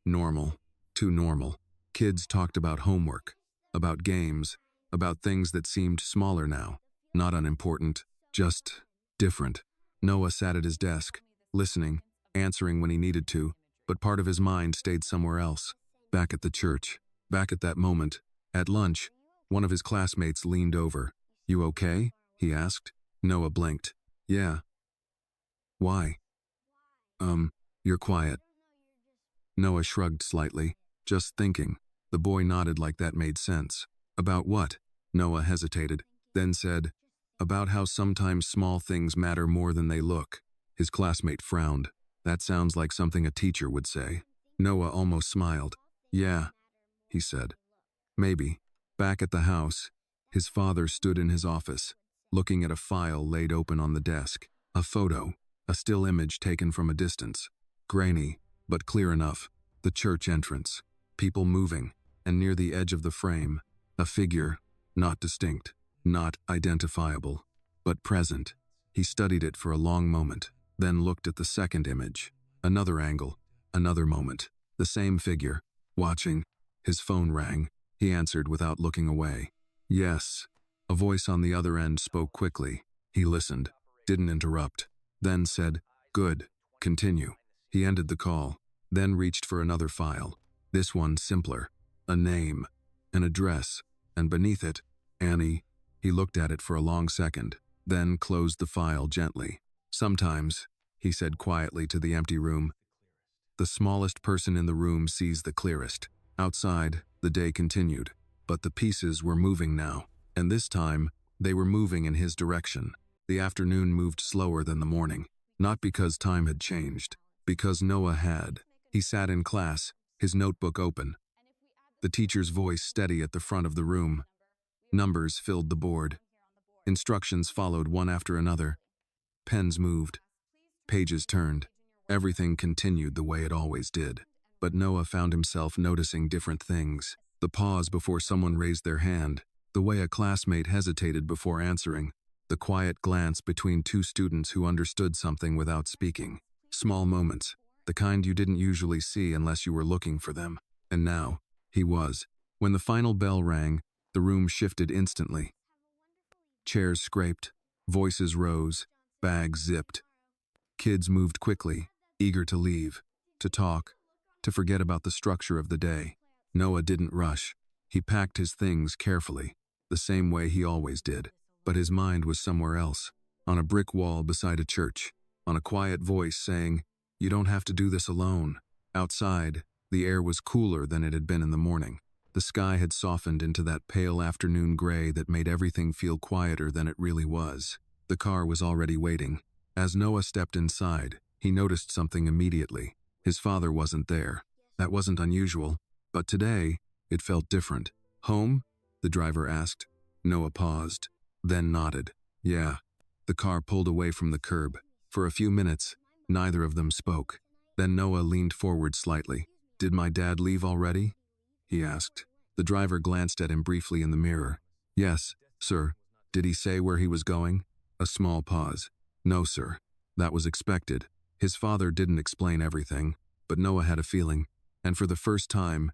normal, too normal. Kids talked about homework, about games, about things that seemed smaller now, not unimportant, just different. Noah sat at his desk, listening, answering when he needed to, but part of his mind stayed somewhere else. Back at the church, back at that moment. At lunch, one of his classmates leaned over. "You okay?" he asked. Noah blinked. Yeah. Why? You're quiet. Noah shrugged slightly. Just thinking. The boy nodded like that made sense. About what? Noah hesitated, then said, about how sometimes small things matter more than they look. His classmate frowned. That sounds like something a teacher would say. Noah almost smiled. Yeah, he said. Maybe. Back at the house, his father stood in his office, looking at a file laid open on the desk. A photo, a still image taken from a distance. Grainy, but clear enough. The church entrance. People moving, and near the edge of the frame, a figure, not distinct, not identifiable, but present. He studied it for a long moment, then looked at the second image. Another angle, another moment. The same figure, watching. His phone rang. He answered without looking away. Yes. A voice on the other end spoke quickly. He listened, didn't interrupt, then said, good, continue. He ended the call, then reached for another file. This one simpler. A name, an address, and beneath it, Annie. He looked at it for a long second, then closed the file gently. Sometimes, he said quietly to the empty room, the smallest person in the room sees the clearest. Outside, the day continued, but the pieces were moving now, and this time, they were moving in his direction. The afternoon moved slower than the morning, not because time had changed, because Noah had. He sat in class, his notebook open, the teacher's voice steady at the front of the room. Numbers filled the board. Instructions followed one after another. Pens moved. Pages turned. Everything continued the way it always did. But Noah found himself noticing different things. The pause before someone raised their hand, the way a classmate hesitated before answering, the quiet glance between two students who understood something without speaking. Small moments, the kind you didn't usually see unless you were looking for them. And now, he was. When the final bell rang, the room shifted instantly. Chairs scraped, voices rose, bags zipped. Kids moved quickly, eager to leave, to talk, to forget about the structure of the day. Noah didn't rush. He packed his things carefully, the same way he always did. But his mind was somewhere else, on a brick wall beside a church, on a quiet voice saying, you don't have to do this alone. Outside, the air was cooler than it had been in the morning. The sky had softened into that pale afternoon gray that made everything feel quieter than it really was. The car was already waiting. As Noah stepped inside, he noticed something immediately. His father wasn't there. That wasn't unusual, but today, it felt different. Home? The driver asked. Noah paused, then nodded. Yeah. The car pulled away from the curb. For a few minutes, neither of them spoke. Then Noah leaned forward slightly. Did my dad leave already? He asked. The driver glanced at him briefly in the mirror. Yes, sir. Did he say where he was going? A small pause. No, sir. That was expected. His father didn't explain everything, but Noah had a feeling, and for the first time,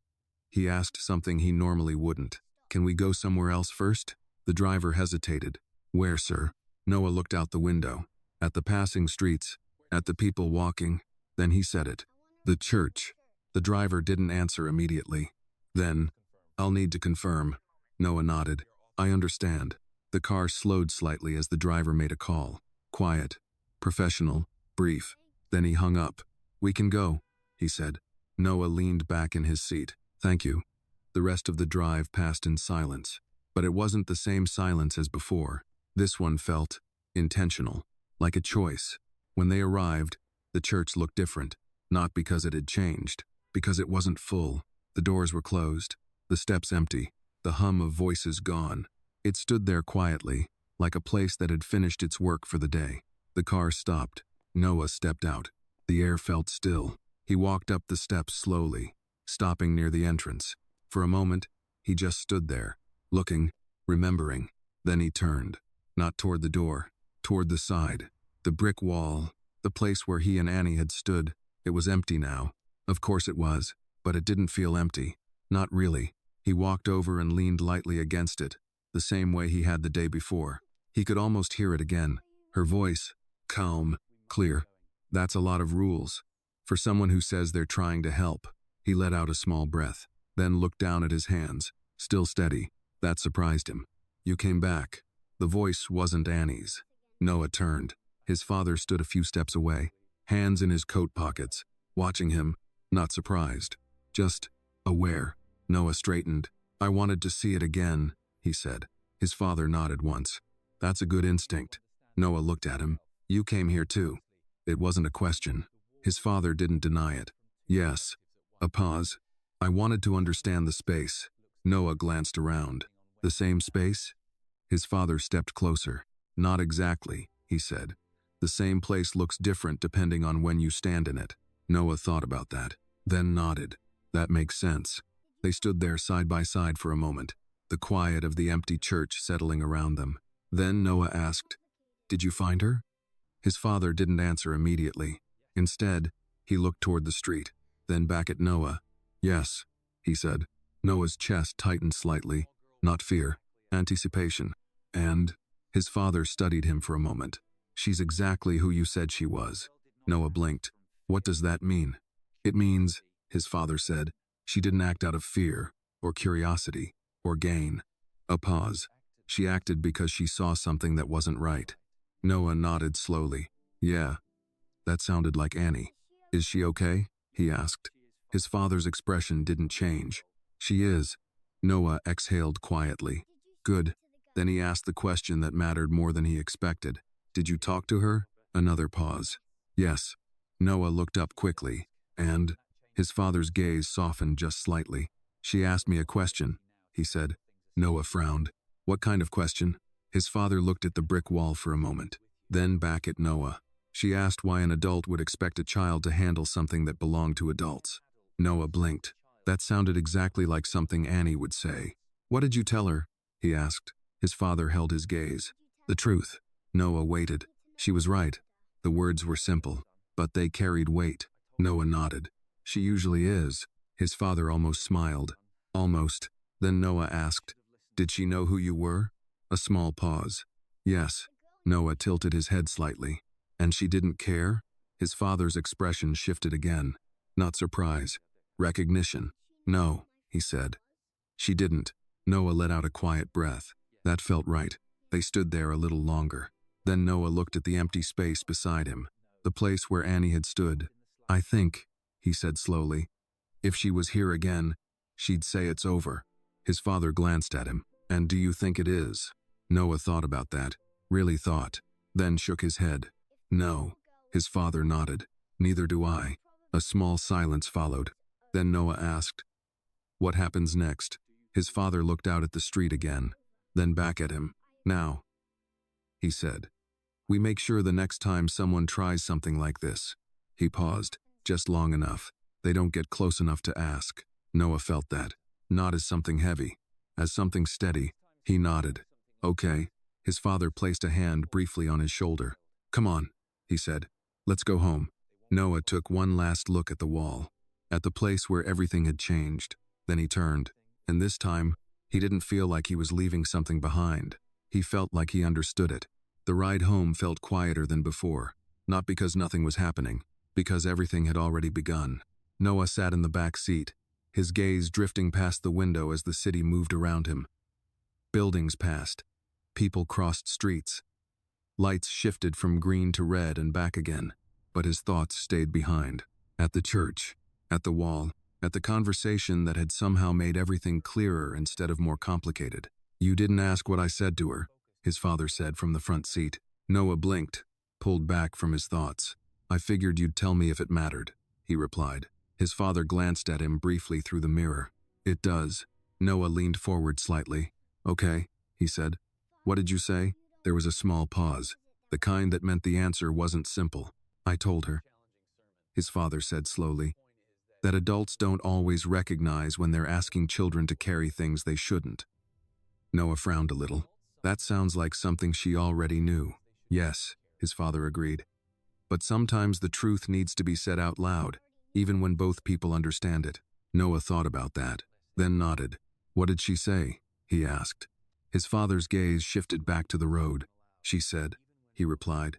he asked something he normally wouldn't. Can we go somewhere else first? The driver hesitated. Where, sir? Noah looked out the window. At the passing streets, at the people walking. Then he said it. The church. The driver didn't answer immediately. Then, I'll need to confirm. Noah nodded. I understand. The car slowed slightly as the driver made a call. Quiet, professional, brief. Then he hung up. We can go, he said. Noah leaned back in his seat. Thank you. The rest of the drive passed in silence. But it wasn't the same silence as before. This one felt intentional, like a choice. When they arrived, the church looked different. Not because it had changed, because it wasn't full. The doors were closed, the steps empty, the hum of voices gone. It stood there quietly, like a place that had finished its work for the day. The car stopped. Noah stepped out. The air felt still. He walked up the steps slowly, stopping near the entrance. For a moment, he just stood there, looking, remembering. Then he turned, not toward the door, toward the side. The brick wall, the place where he and Annie had stood, it was empty now. Of course it was, but it didn't feel empty. Not really. He walked over and leaned lightly against it, the same way he had the day before. He could almost hear it again. Her voice, calm, clear. That's a lot of rules. For someone who says they're trying to help. He let out a small breath, then looked down at his hands, still steady. That surprised him. You came back. The voice wasn't Annie's. Noah turned. His father stood a few steps away, hands in his coat pockets, watching him, not surprised, just aware. Noah straightened. "I wanted to see it again," he said. His father nodded once. "That's a good instinct." Noah looked at him. "You came here too." It wasn't a question. His father didn't deny it. "Yes." A pause. "I wanted to understand the space." Noah glanced around. "The same space?" His father stepped closer. "Not exactly," he said. "The same place looks different depending on when you stand in it." Noah thought about that, then nodded. "That makes sense." They stood there side by side for a moment, the quiet of the empty church settling around them. Then Noah asked, "Did you find her?" His father didn't answer immediately. Instead, he looked toward the street, then back at Noah. "Yes," he said. Noah's chest tightened slightly, not fear, anticipation. "And?" His father studied him for a moment. "She's exactly who you said she was." Noah blinked. "What does that mean?" "It means," his father said, "she didn't act out of fear, or curiosity, or gain." A pause. "She acted because she saw something that wasn't right." Noah nodded slowly. "Yeah, that sounded like Annie." "Is she okay?" he asked. His father's expression didn't change. "She is." Noah exhaled quietly. "Good." Then he asked the question that mattered more than he expected. "Did you talk to her?" Another pause. "Yes." Noah looked up quickly, and his father's gaze softened just slightly. "She asked me a question," he said. Noah frowned. "What kind of question?" His father looked at the brick wall for a moment, then back at Noah. "She asked why an adult would expect a child to handle something that belonged to adults." Noah blinked. That sounded exactly like something Annie would say. "What did you tell her?" he asked. His father held his gaze. "The truth." Noah waited. "She was right." The words were simple, but they carried weight. Noah nodded. "She usually is." His father almost smiled. "Almost." Then Noah asked, "Did she know who you were?" A small pause. "Yes." Noah tilted his head slightly. "And she didn't care?" His father's expression shifted again. Not surprise. Recognition. "No," he said. "She didn't." Noah let out a quiet breath. That felt right. They stood there a little longer. Then Noah looked at the empty space beside him, the place where Annie had stood. "I think," he said slowly, "if she was here again, she'd say it's over." His father glanced at him. "And do you think it is?" Noah thought about that, really thought, then shook his head. "No." His father nodded. "Neither do I." A small silence followed. Then Noah asked, "What happens next?" His father looked out at the street again, then back at him. "Now," he said, "we make sure the next time someone tries something like this." He paused, just long enough. They don't get close enough to ask. Noah felt that, not as something heavy, as something steady. He nodded. "Okay." His father placed a hand briefly on his shoulder. "Come on," he said. "Let's go home." Noah took one last look at the wall, at the place where everything had changed. Then he turned, and this time, he didn't feel like he was leaving something behind. He felt like he understood it. The ride home felt quieter than before, not because nothing was happening, because everything had already begun. Noah sat in the back seat, his gaze drifting past the window as the city moved around him. Buildings passed. People crossed streets. Lights shifted from green to red and back again, but his thoughts stayed behind. At the church, at the wall, at the conversation that had somehow made everything clearer instead of more complicated. "You didn't ask what I said to her," his father said from the front seat. Noah blinked, pulled back from his thoughts. "I figured you'd tell me if it mattered," he replied. His father glanced at him briefly through the mirror. "It does." Noah leaned forward slightly. "Okay," he said. "What did you say?" There was a small pause, the kind that meant the answer wasn't simple. "I told her," his father said slowly, "that adults don't always recognize when they're asking children to carry things they shouldn't." Noah frowned a little. "That sounds like something she already knew." "Yes," his father agreed. "But sometimes the truth needs to be said out loud, even when both people understand it." Noah thought about that, then nodded. "What did she say?" he asked. His father's gaze shifted back to the road. "She said," he replied,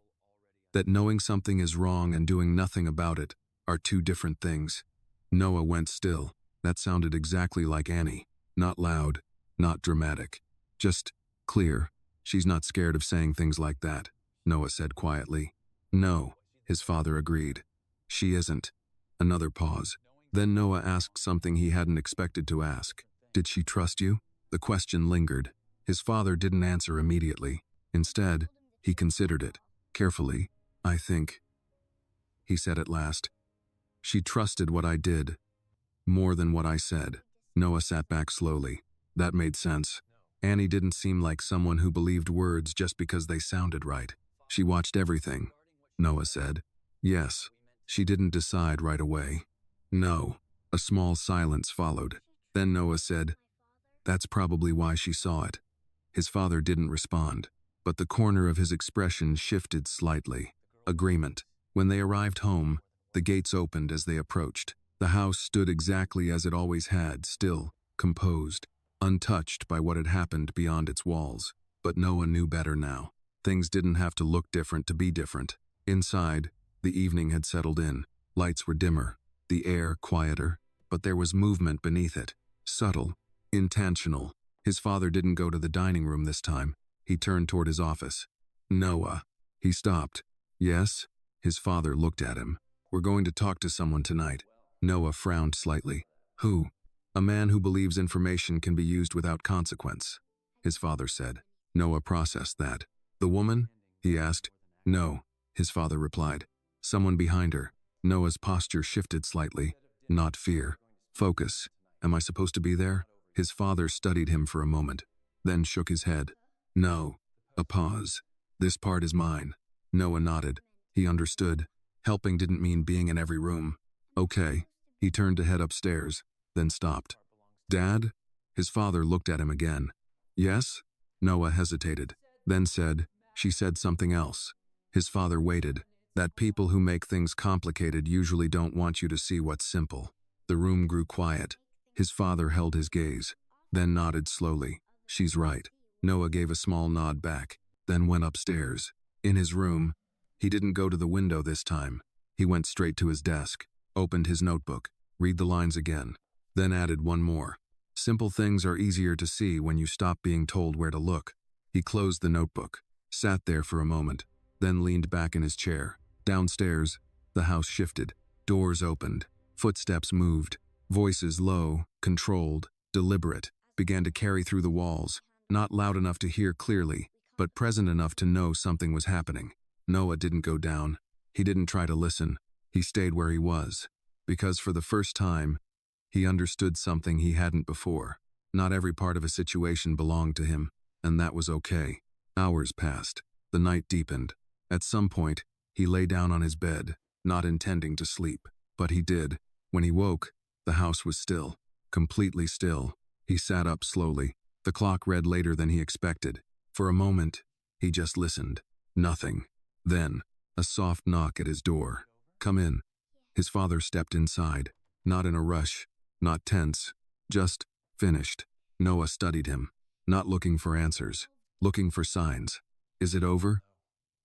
"that knowing something is wrong and doing nothing about it are two different things." Noah went still. That sounded exactly like Annie. Not loud, not dramatic, just clear. She's not scared of saying things like that, Noah said quietly. No, his father agreed. She isn't. Another pause. Then Noah asked something he hadn't expected to ask. Did she trust you? The question lingered. His father didn't answer immediately. Instead, he considered it, carefully. I think, he said at last. She trusted what I did, more than what I said. Noah sat back slowly. That made sense. Annie didn't seem like someone who believed words just because they sounded right. She watched everything, Noah said. Yes. She didn't decide right away. No. A small silence followed. Then Noah said, that's probably why she saw it. His father didn't respond, but the corner of his expression shifted slightly. Agreement. When they arrived home, the gates opened as they approached. The house stood exactly as it always had, still, composed, untouched by what had happened beyond its walls. But Noah knew better now. Things didn't have to look different to be different. Inside, the evening had settled in. Lights were dimmer, the air quieter, but there was movement beneath it. Subtle, intentional. His father didn't go to the dining room this time. He turned toward his office. Noah. He stopped. Yes? His father looked at him. We're going to talk to someone tonight. Noah frowned slightly. Who? A man who believes information can be used without consequence, his father said. Noah processed that. The woman? He asked. No, his father replied. Someone behind her. Noah's posture shifted slightly. Not fear. Focus. Am I supposed to be there? His father studied him for a moment, then shook his head. No. A pause. This part is mine. Noah nodded. He understood. Helping didn't mean being in every room. Okay. He turned to head upstairs, then stopped. Dad? His father looked at him again. Yes? Noah hesitated, then said, she said something else. His father waited. That people who make things complicated usually don't want you to see what's simple. The room grew quiet. His father held his gaze, then nodded slowly. She's right. Noah gave a small nod back, then went upstairs. In his room, he didn't go to the window this time. He went straight to his desk, opened his notebook, read the lines again, then added one more. Simple things are easier to see when you stop being told where to look. He closed the notebook, sat there for a moment, then leaned back in his chair. Downstairs, the house shifted. Doors opened. Footsteps moved. Voices low, controlled, deliberate, began to carry through the walls, not loud enough to hear clearly, but present enough to know something was happening. Noah didn't go down. He didn't try to listen. He stayed where he was, because for the first time, he understood something he hadn't before. Not every part of a situation belonged to him, and that was okay. Hours passed. The night deepened. At some point, he lay down on his bed, not intending to sleep, but he did. When he woke, the house was still, completely still. He sat up slowly. The clock read later than he expected. For a moment, he just listened. Nothing. Then, a soft knock at his door. Come in. His father stepped inside, not in a rush, not tense, just finished. Noah studied him, not looking for answers, looking for signs. Is it over?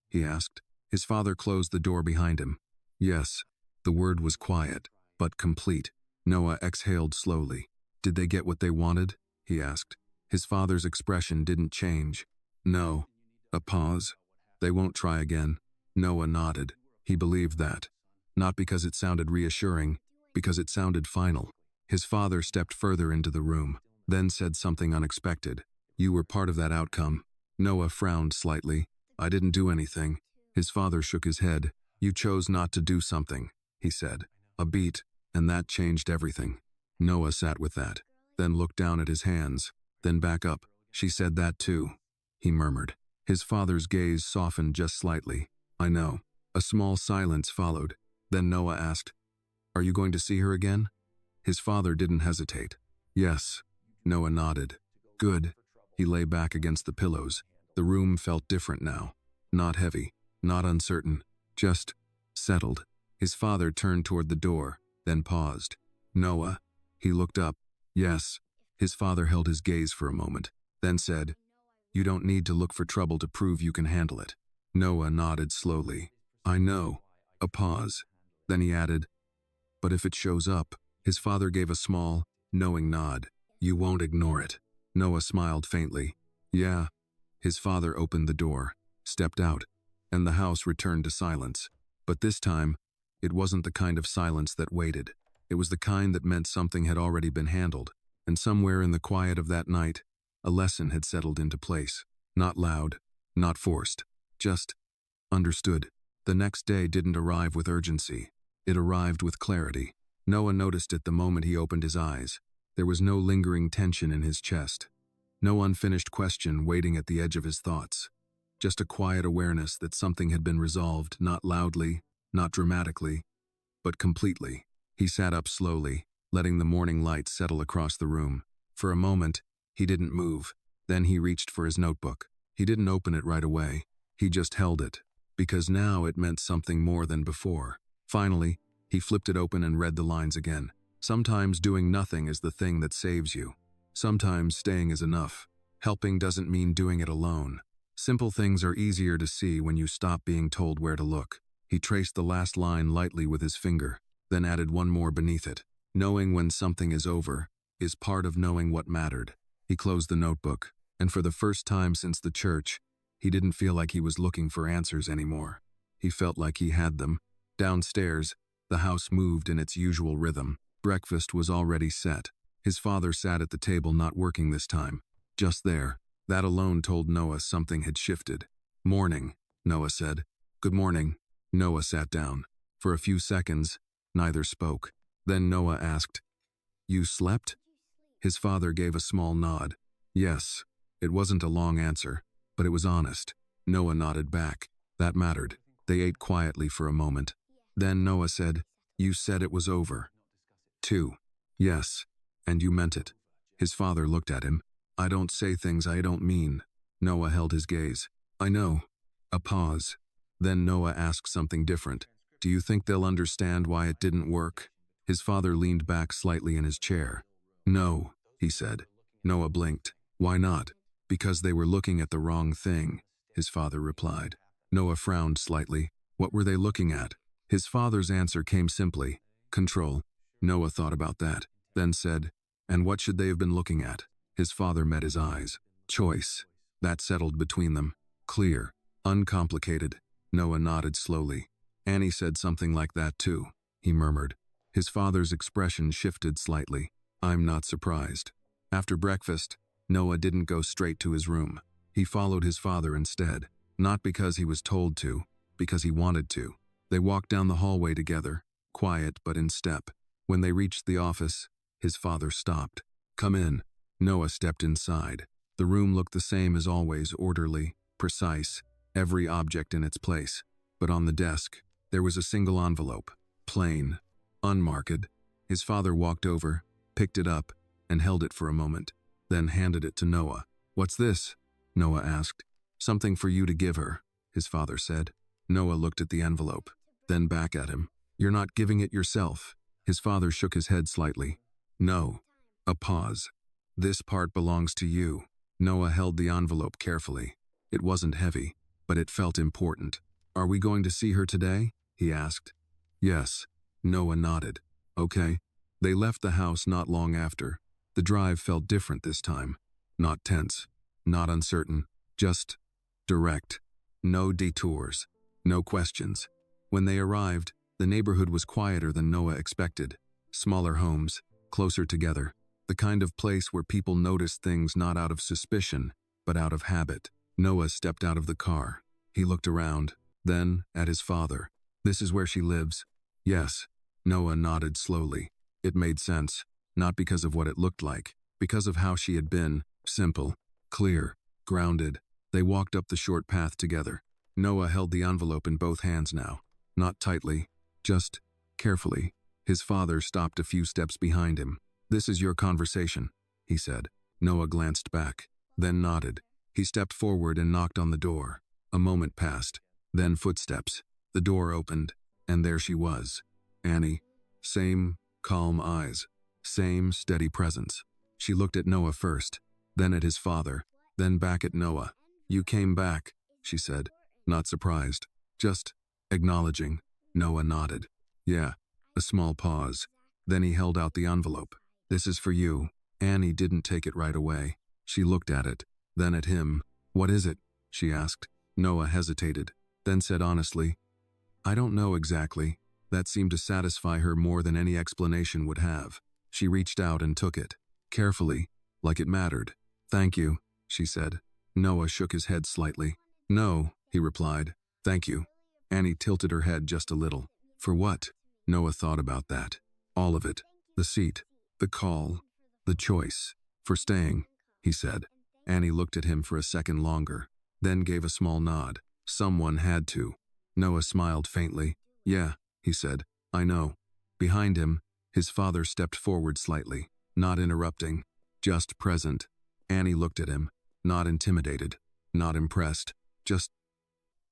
He asked. His father closed the door behind him. Yes. The word was quiet, but complete. Noah exhaled slowly. Did they get what they wanted? He asked. His father's expression didn't change. No. A pause. They won't try again. Noah nodded. He believed that. Not because it sounded reassuring, because it sounded final. His father stepped further into the room, then said something unexpected. You were part of that outcome. Noah frowned slightly. I didn't do anything. His father shook his head. You chose not to do something, he said. A beat, and that changed everything. Noah sat with that, then looked down at his hands, then back up. She said that too, he murmured. His father's gaze softened just slightly. I know. A small silence followed. Then Noah asked, Are you going to see her again? His father didn't hesitate. Yes. Noah nodded. Good. He lay back against the pillows. The room felt different now. Not heavy, not uncertain, just settled. His father turned toward the door, then paused. Noah. He looked up. Yes. His father held his gaze for a moment, then said, You don't need to look for trouble to prove you can handle it. Noah nodded slowly. I know. A pause. Then he added, But if it shows up, his father gave a small, knowing nod. You won't ignore it. Noah smiled faintly. Yeah. His father opened the door, stepped out, and the house returned to silence. But this time, it wasn't the kind of silence that waited. It was the kind that meant something had already been handled, and somewhere in the quiet of that night, a lesson had settled into place. Not loud, not forced, just understood. The next day didn't arrive with urgency. It arrived with clarity. Noah noticed it the moment he opened his eyes. There was no lingering tension in his chest. No unfinished question waiting at the edge of his thoughts. Just a quiet awareness that something had been resolved, not loudly, not dramatically, but completely. He sat up slowly, letting the morning light settle across the room. For a moment, he didn't move. Then he reached for his notebook. He didn't open it right away. He just held it, because now it meant something more than before. Finally, he flipped it open and read the lines again. Sometimes doing nothing is the thing that saves you. Sometimes staying is enough. Helping doesn't mean doing it alone. Simple things are easier to see when you stop being told where to look. He traced the last line lightly with his finger, then added one more beneath it. Knowing when something is over is part of knowing what mattered. He closed the notebook, and for the first time since the church, he didn't feel like he was looking for answers anymore. He felt like he had them. Downstairs, the house moved in its usual rhythm. Breakfast was already set. His father sat at the table, not working this time. Just there. That alone told Noah something had shifted. "Morning," Noah said. "Good morning." Noah sat down. For a few seconds, neither spoke. Then Noah asked, "You slept?" His father gave a small nod. "Yes." It wasn't a long answer, but it was honest. Noah nodded back. That mattered. They ate quietly for a moment. Then Noah said, "You said it was over." "Two." "Yes, and you meant it." His father looked at him. "I don't say things I don't mean." Noah held his gaze. "I know." A pause. Then Noah asked something different. "Do you think they'll understand why it didn't work?" His father leaned back slightly in his chair. "No," he said. Noah blinked. "Why not?" "Because they were looking at the wrong thing," his father replied. Noah frowned slightly. What were they looking at? His father's answer came simply. Control. Noah thought about that, then said, "And what should they have been looking at?" His father met his eyes. Choice. That settled between them. Clear. Uncomplicated. Noah nodded slowly. "Annie said something like that too," he murmured. His father's expression shifted slightly. "I'm not surprised." After breakfast, Noah didn't go straight to his room. He followed his father instead. Not because he was told to, because he wanted to. They walked down the hallway together, quiet but in step. When they reached the office, his father stopped. "Come in." Noah stepped inside. The room looked the same as always, orderly, precise, every object in its place. But on the desk, there was a single envelope, plain, unmarked. His father walked over, picked it up, and held it for a moment, then handed it to Noah. "What's this?" Noah asked. "Something for you to give her," his father said. Noah looked at the envelope, then back at him. "You're not giving it yourself." His father shook his head slightly. "No." A pause. "This part belongs to you." Noah held the envelope carefully. It wasn't heavy, but it felt important. "Are we going to see her today?" he asked. "Yes." Noah nodded. "Okay." They left the house not long after. The drive felt different this time. Not tense, not uncertain, just direct. No detours, no questions. When they arrived, the neighborhood was quieter than Noah expected. Smaller homes, closer together. The kind of place where people noticed things not out of suspicion, but out of habit. Noah stepped out of the car. He looked around, then at his father. "This is where she lives?" "Yes." Noah nodded slowly. It made sense, not because of what it looked like, because of how she had been, simple, clear, grounded. They walked up the short path together. Noah held the envelope in both hands now, not tightly, just carefully. His father stopped a few steps behind him. "This is your conversation," he said. Noah glanced back, then nodded. He stepped forward and knocked on the door. A moment passed, then footsteps. The door opened, and there she was. Annie. Same calm eyes, same steady presence. She looked at Noah first, then at his father, then back at Noah. "You came back," she said, not surprised, just acknowledging. Noah nodded. "Yeah." A small pause. Then he held out the envelope. "This is for you." Annie didn't take it right away. She looked at it, then at him, What is it? She asked. Noah hesitated, then said honestly, I don't know exactly. That seemed to satisfy her more than any explanation would have. She reached out and took it, carefully, like it mattered. Thank you, she said. Noah shook his head slightly. No, he replied. Thank you. Annie tilted her head just a little. For what? Noah thought about that. All of it. The seat, the call, the choice. For staying, he said. Annie looked at him for a second longer, then gave a small nod. Someone had to. Noah smiled faintly. Yeah, he said. I know. Behind him, his father stepped forward slightly, not interrupting, just present. Annie looked at him, not intimidated, not impressed, just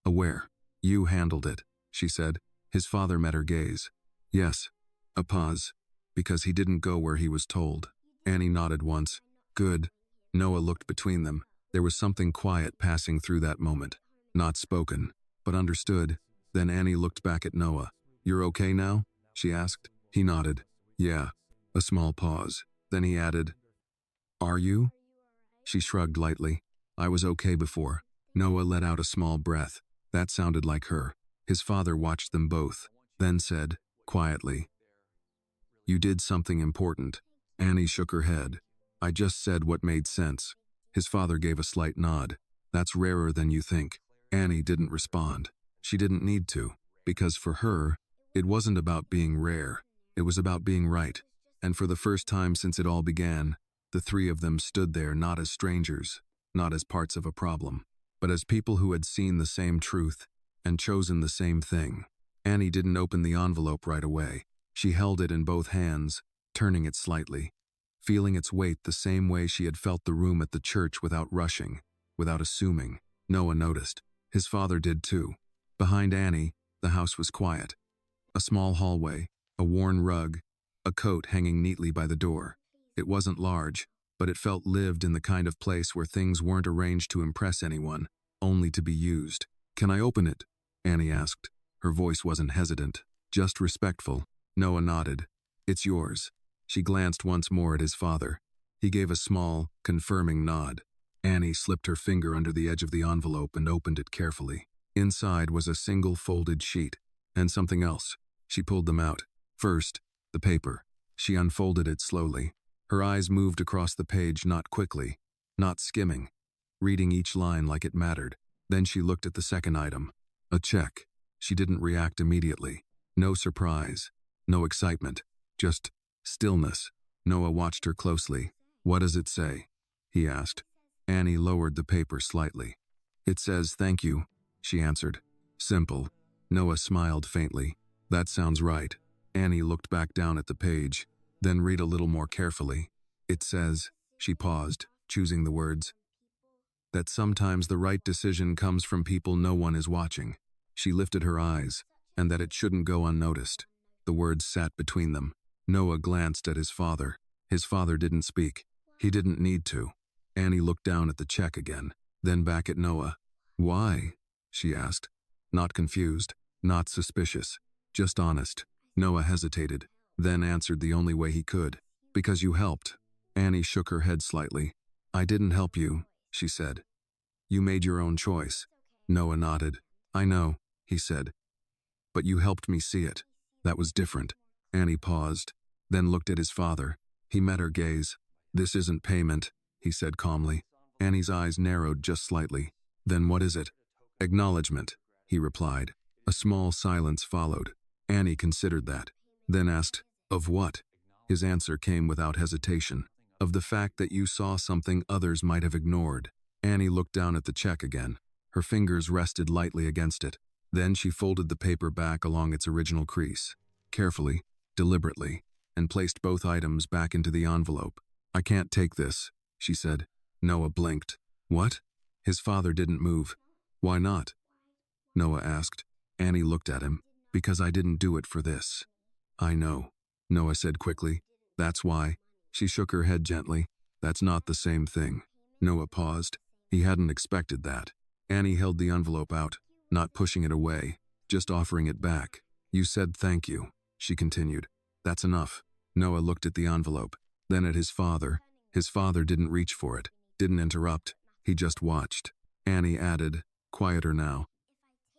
aware. You handled it, she said. His father met her gaze. Yes. A pause. Because he didn't go where he was told. Annie nodded once. Good. Noah looked between them. There was something quiet passing through that moment. Not spoken, but understood. Then Annie looked back at Noah. You're okay now? She asked. He nodded. Yeah. A small pause. Then he added, Are you? She shrugged lightly. I was okay before. Noah let out a small breath. That sounded like her. His father watched them both, then said, quietly, You did something important. Annie shook her head. I just said what made sense. His father gave a slight nod. That's rarer than you think. Annie didn't respond. She didn't need to, because for her, it wasn't about being rare. It was about being right. And for the first time since it all began, the three of them stood there not as strangers, not as parts of a problem, but as people who had seen the same truth and chosen the same thing. Annie didn't open the envelope right away. She held it in both hands, turning it slightly, feeling its weight the same way she had felt the room at the church without rushing, without assuming. Noah noticed. His father did too. Behind Annie, the house was quiet. A small hallway, a worn rug, a coat hanging neatly by the door. It wasn't large, but it felt lived in the kind of place where things weren't arranged to impress anyone, only to be used. Can I open it? Annie asked. Her voice wasn't hesitant, just respectful. Noah nodded. It's yours. She glanced once more at his father. He gave a small, confirming nod. Annie slipped her finger under the edge of the envelope and opened it carefully. Inside was a single folded sheet, and something else. She pulled them out. First, the paper. She unfolded it slowly. Her eyes moved across the page not quickly, not skimming, reading each line like it mattered. Then she looked at the second item. A check. She didn't react immediately. No surprise. No excitement. Just stillness. Noah watched her closely. What does it say? He asked. Annie lowered the paper slightly. It says thank you, she answered. Simple. Noah smiled faintly. That sounds right. Annie looked back down at the page, then read a little more carefully. It says, she paused, choosing the words, that sometimes the right decision comes from people no one is watching. She lifted her eyes, and that it shouldn't go unnoticed. The words sat between them. Noah glanced at his father. His father didn't speak. He didn't need to. Annie looked down at the check again, then back at Noah. Why? She asked. Not confused, not suspicious, just honest. Noah hesitated, then answered the only way he could. Because you helped. Annie shook her head slightly. I didn't help you, she said. You made your own choice. Noah nodded. I know, he said. But you helped me see it. That was different. Annie paused, then looked at his father. He met her gaze. This isn't payment, he said calmly. Annie's eyes narrowed just slightly. Then what is it? Acknowledgement, he replied. A small silence followed. Annie considered that, then asked, of what? His answer came without hesitation. Of the fact that you saw something others might have ignored. Annie looked down at the check again. Her fingers rested lightly against it. Then she folded the paper back along its original crease, carefully, deliberately, and placed both items back into the envelope. I can't take this, she said. Noah blinked. What? His father didn't move. Why not? Noah asked. Annie looked at him. Because I didn't do it for this. I know, Noah said quickly. That's why. She shook her head gently. That's not the same thing. Noah paused. He hadn't expected that. Annie held the envelope out, not pushing it away, just offering it back. You said thank you, she continued. That's enough. Noah looked at the envelope, then at his father. His father didn't reach for it, didn't interrupt. He just watched. Annie added, quieter now.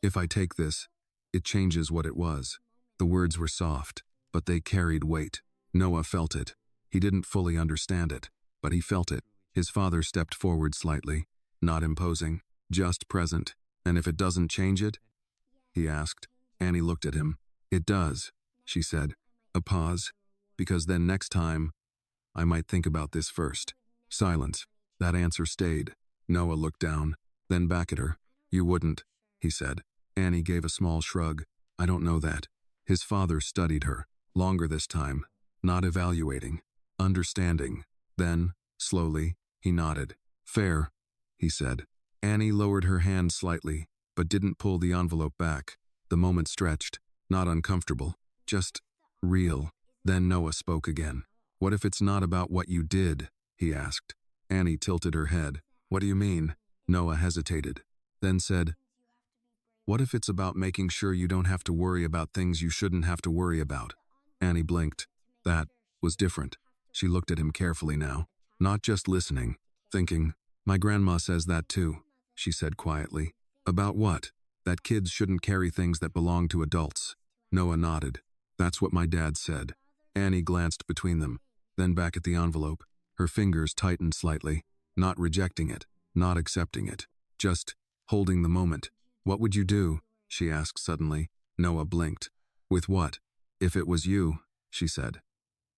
If I take this, it changes what it was. The words were soft, but they carried weight. Noah felt it. He didn't fully understand it, but he felt it. His father stepped forward slightly, not imposing, just present. And if it doesn't change it? He asked. Annie looked at him. It does, she said. A pause. Because then next time, I might think about this first. Silence. That answer stayed. Noah looked down, then back at her. You wouldn't, he said. Annie gave a small shrug. I don't know that. His father studied her, longer this time, not evaluating, understanding. Then, slowly, he nodded. Fair, he said. Annie lowered her hand slightly, but didn't pull the envelope back. The moment stretched, not uncomfortable, just real. Then Noah spoke again. What if it's not about what you did? He asked. Annie tilted her head. What do you mean? Noah hesitated, then said, what if it's about making sure you don't have to worry about things you shouldn't have to worry about? Annie blinked. That was different. She looked at him carefully now, not just listening, thinking. My grandma says that too, she said quietly. About what? That kids shouldn't carry things that belong to adults. Noah nodded. That's what my dad said. Annie glanced between them, then back at the envelope. Her fingers tightened slightly, not rejecting it, not accepting it, just holding the moment. What would you do? She asked suddenly. Noah blinked. With what? If it was you, she said.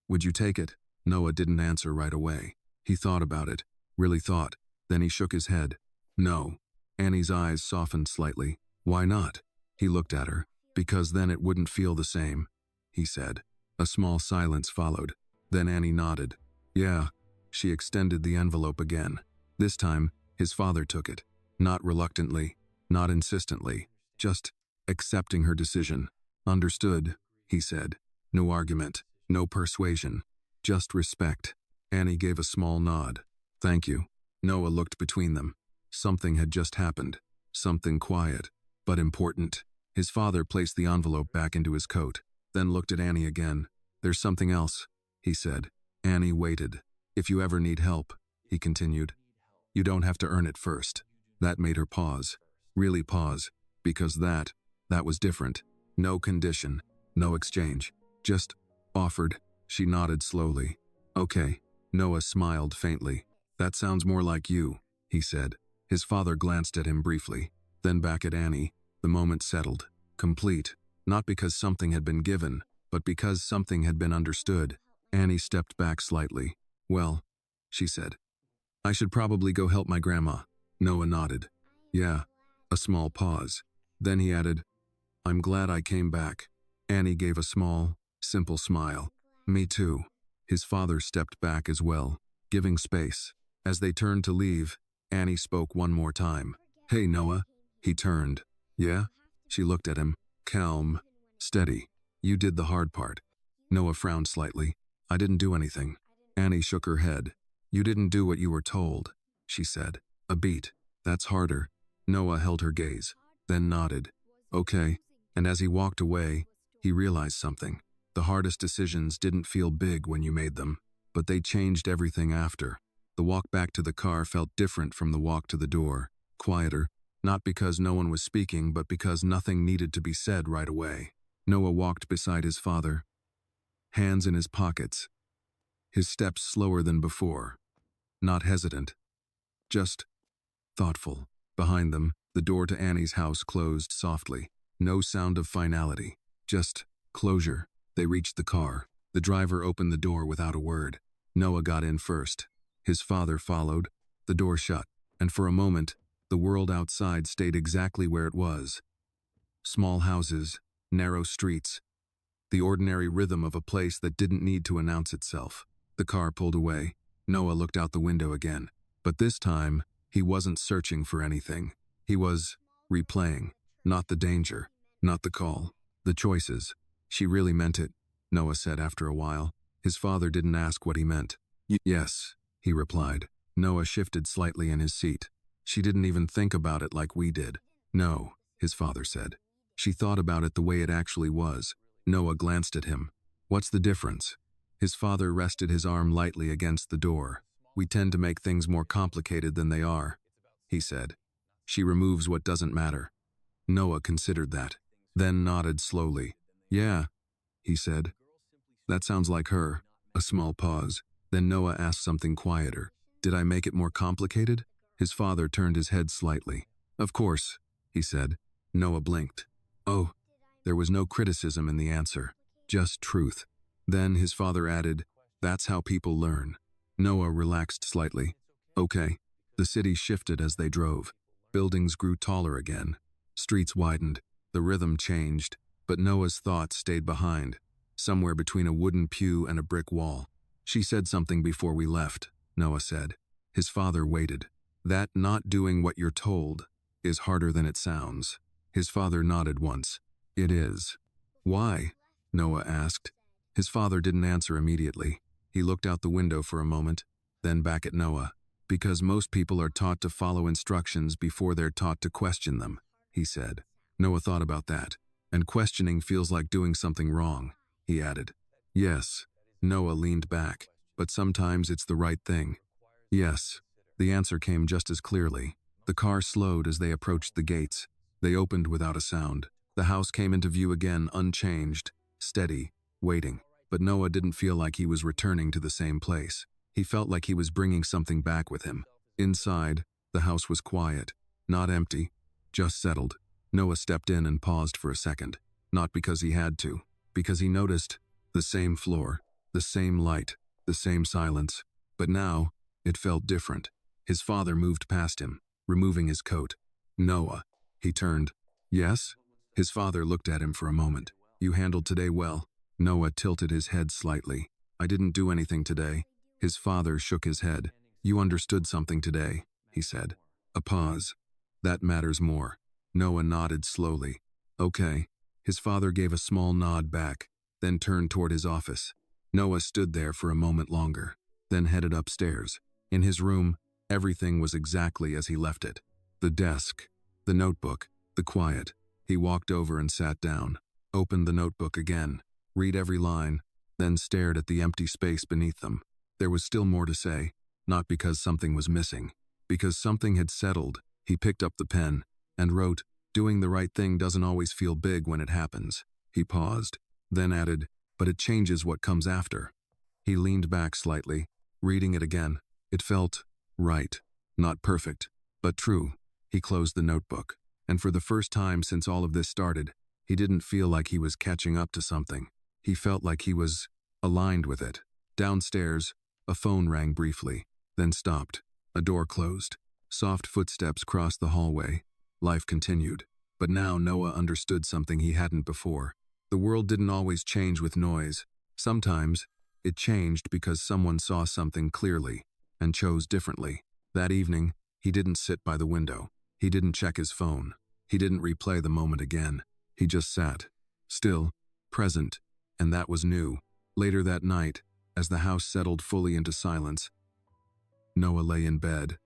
Would you take it? Noah didn't answer right away. He thought about it, really thought. Then he shook his head. No. Annie's eyes softened slightly. Why not? He looked at her. Because then it wouldn't feel the same, he said. A small silence followed. Then Annie nodded. Yeah. She extended the envelope again. This time, his father took it. Not reluctantly, not insistently, just accepting her decision. Understood, he said. No argument, no persuasion, just respect. Annie gave a small nod. Thank you. Noah looked between them. Something had just happened. Something quiet, but important. His father placed the envelope back into his coat, then looked at Annie again. There's something else, he said. Annie waited. If you ever need help, he continued, you don't have to earn it first. That made her pause. Really pause, because that was different. No condition, no exchange, just offered. She nodded slowly. Okay. Noah smiled faintly. That sounds more like you, he said. His father glanced at him briefly, then back at Annie. The moment settled, complete, not because something had been given, but because something had been understood. Annie stepped back slightly. Well, she said, I should probably go help my grandma. Noah nodded. Yeah. A small pause. Then he added, I'm glad I came back. Annie gave a small, simple smile. Me too. His father stepped back as well, giving space. As they turned to leave, Annie spoke one more time. Hey, Noah. He turned. Yeah? She looked at him, calm, steady. You did the hard part. Noah frowned slightly. I didn't do anything. Annie shook her head. You didn't do what you were told, she said. A beat. That's harder. Noah held her gaze, then nodded. Okay. And as he walked away, he realized something. The hardest decisions didn't feel big when you made them, but they changed everything after. The walk back to the car felt different from the walk to the door, quieter, not because no one was speaking, but because nothing needed to be said right away. Noah walked beside his father, hands in his pockets, his steps slower than before, not hesitant, just thoughtful. Behind them, the door to Annie's house closed softly. No sound of finality, just closure. They reached the car. The driver opened the door without a word. Noah got in first. His father followed. The door shut, and for a moment, the world outside stayed exactly where it was. Small houses, narrow streets, the ordinary rhythm of a place that didn't need to announce itself. The car pulled away. Noah looked out the window again. But this time, he wasn't searching for anything. He was replaying. Not the danger, not the call, the choices. She really meant it, Noah said after a while. His father didn't ask what he meant. Yes, he replied. Noah shifted slightly in his seat. She didn't even think about it like we did. No, his father said. She thought about it the way it actually was. Noah glanced at him. What's the difference? His father rested his arm lightly against the door. We tend to make things more complicated than they are, he said. She removes what doesn't matter. Noah considered that, then nodded slowly. Yeah, he said. That sounds like her. A small pause. Then Noah asked something quieter. Did I make it more complicated? His father turned his head slightly. Of course, he said. Noah blinked. Oh, there was no criticism in the answer, just truth. Then his father added, that's how people learn. Noah relaxed slightly. Okay. The city shifted as they drove. Buildings grew taller again. Streets widened. The rhythm changed, but Noah's thoughts stayed behind, somewhere between a wooden pew and a brick wall. She said something before we left, Noah said. His father waited. That not doing what you're told is harder than it sounds. His father nodded once. It is. Why? Noah asked. His father didn't answer immediately. He looked out the window for a moment, then back at Noah. Because most people are taught to follow instructions before they're taught to question them, he said. Noah thought about that. And questioning feels like doing something wrong, he added. Yes. Noah leaned back. But sometimes it's the right thing. Yes. The answer came just as clearly. The car slowed as they approached the gates. They opened without a sound. The house came into view again, unchanged, steady, waiting. But Noah didn't feel like he was returning to the same place. He felt like he was bringing something back with him. Inside, the house was quiet, not empty, just settled. Noah stepped in and paused for a second, not because he had to, because he noticed the same floor, the same light, the same silence. But now, it felt different. His father moved past him, removing his coat. Noah. He turned. Yes? His father looked at him for a moment. You handled today well. Noah tilted his head slightly. I didn't do anything today. His father shook his head. You understood something today, he said. A pause. That matters more. Noah nodded slowly. Okay. His father gave a small nod back, then turned toward his office. Noah stood there for a moment longer, then headed upstairs. In his room, everything was exactly as he left it. The desk, the notebook, the quiet. He walked over and sat down, opened the notebook again, read every line, then stared at the empty space beneath them. There was still more to say, not because something was missing, because something had settled. He picked up the pen and wrote, doing the right thing doesn't always feel big when it happens. He paused, then added, but it changes what comes after. He leaned back slightly, reading it again. It felt right, not perfect, but true. He closed the notebook, and for the first time since all of this started, he didn't feel like he was catching up to something. He felt like he was aligned with it. Downstairs, a phone rang briefly, then stopped. A door closed. Soft footsteps crossed the hallway. Life continued. But now Noah understood something he hadn't before. The world didn't always change with noise. Sometimes, it changed because someone saw something clearly and chose differently. That evening, he didn't sit by the window. He didn't check his phone. He didn't replay the moment again. He just sat, still, present, and that was new. Later that night, as the house settled fully into silence, Noah lay in bed,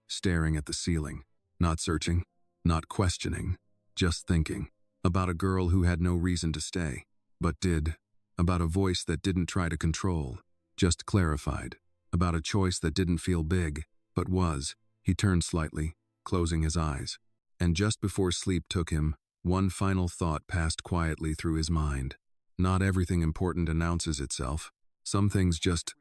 staring at the ceiling, not searching, not questioning, just thinking. About a girl who had no reason to stay, but did. About a voice that didn't try to control, just clarified. About a choice that didn't feel big, but was. He turned slightly, closing his eyes. And just before sleep took him, one final thought passed quietly through his mind. Not everything important announces itself. Some things just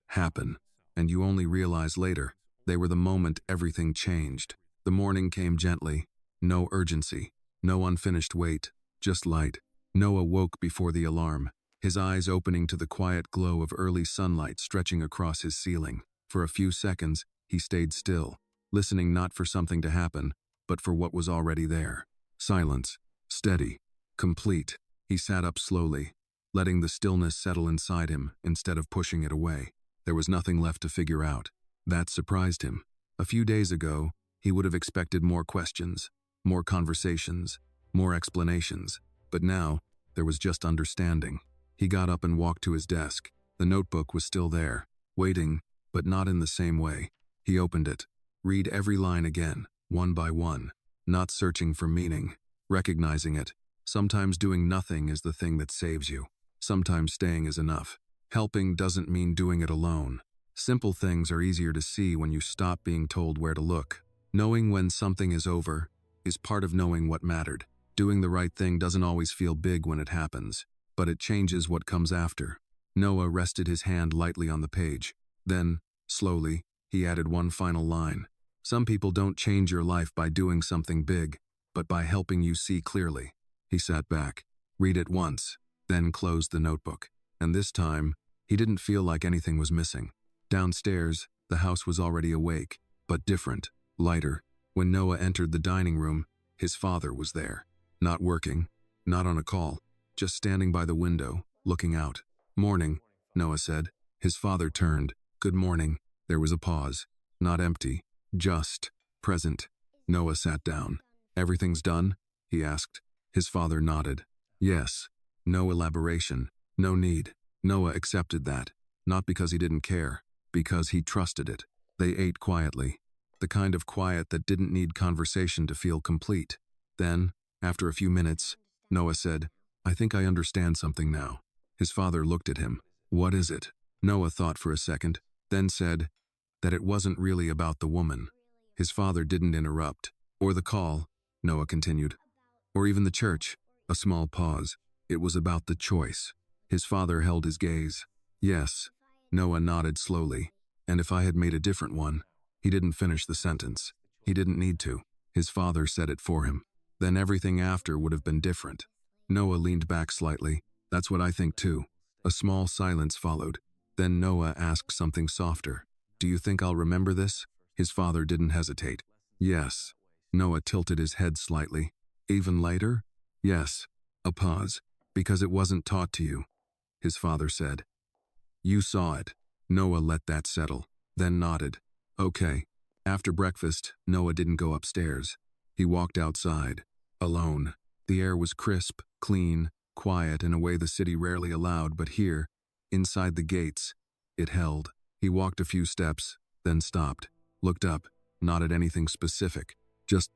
happen, and you only realize later. They were the moment everything changed. The morning came gently, no urgency, no unfinished weight, just light. Noah woke before the alarm, his eyes opening to the quiet glow of early sunlight stretching across his ceiling. For a few seconds, he stayed still, listening not for something to happen, but for what was already there. Silence, steady, complete. He sat up slowly, letting the stillness settle inside him instead of pushing it away. There was nothing left to figure out. That surprised him. A few days ago, he would have expected more questions, more conversations, more explanations. But now, there was just understanding. He got up and walked to his desk. The notebook was still there, waiting, but not in the same way. He opened it. Read every line again, one by one, not searching for meaning, recognizing it. Sometimes doing nothing is the thing that saves you. Sometimes staying is enough. Helping doesn't mean doing it alone. Simple things are easier to see when you stop being told where to look. Knowing when something is over is part of knowing what mattered. Doing the right thing doesn't always feel big when it happens, but it changes what comes after. Noah rested his hand lightly on the page. Then, slowly, he added one final line. Some people don't change your life by doing something big, but by helping you see clearly. He sat back, read it once, then closed the notebook. And this time, he didn't feel like anything was missing. Downstairs, the house was already awake, but different, lighter. When Noah entered the dining room, his father was there. Not working, not on a call, just standing by the window, looking out. "Morning," Noah said. His father turned. "Good morning." There was a pause. Not empty, just present. Noah sat down. "Everything's done?" he asked. His father nodded. "Yes." No elaboration, no need. Noah accepted that, not because he didn't care, because he trusted it. They ate quietly, the kind of quiet that didn't need conversation to feel complete. Then, after a few minutes, Noah said, "I think I understand something now." His father looked at him. "What is it?" Noah thought for a second, then said that it wasn't really about the woman. His father didn't interrupt. "Or the call," Noah continued. "Or even the church." A small pause. It was about the choice. His father held his gaze. "Yes." Noah nodded slowly. "And if I had made a different one?" He didn't finish the sentence. He didn't need to. His father said it for him. "Then everything after would have been different." Noah leaned back slightly. "That's what I think too." A small silence followed. Then Noah asked something softer. "Do you think I'll remember this?" His father didn't hesitate. "Yes." Noah tilted his head slightly. "Even later?" "Yes." A pause. "Because it wasn't taught to you," his father said. "You saw it." Noah let that settle, then nodded. "Okay." After breakfast, Noah didn't go upstairs. He walked outside, alone. The air was crisp, clean, quiet in a way the city rarely allowed, but here, inside the gates, it held. He walked a few steps, then stopped, looked up, not at anything specific, just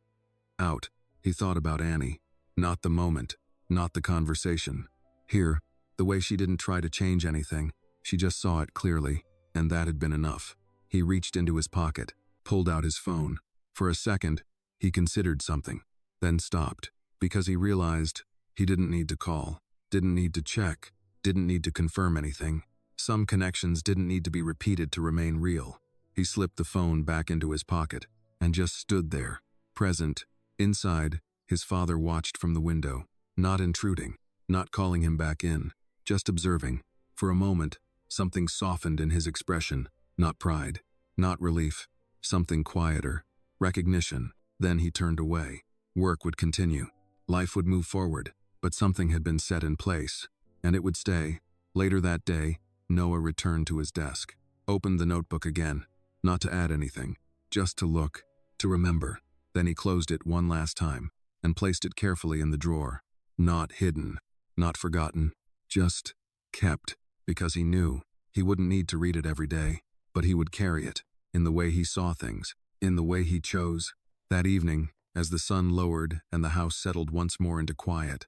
out. He thought about Annie. Not the moment, not the conversation. Here, the way she didn't try to change anything, she just saw it clearly, and that had been enough. He reached into his pocket, pulled out his phone. For a second, he considered something, then stopped, because he realized he didn't need to call, didn't need to check, didn't need to confirm anything. Some connections didn't need to be repeated to remain real. He slipped the phone back into his pocket and just stood there, present. Inside, his father watched from the window, not intruding, not calling him back in, just observing. For a moment, something softened in his expression, not pride, not relief, something quieter, recognition. Then he turned away. Work would continue. Life would move forward, but something had been set in place, and it would stay. Later that day, Noah returned to his desk, opened the notebook again, not to add anything, just to look, to remember. Then he closed it one last time and placed it carefully in the drawer. Not hidden, not forgotten, just kept, because he knew he wouldn't need to read it every day, but he would carry it in the way he saw things, in the way he chose. That evening, as the sun lowered and the house settled once more into quiet,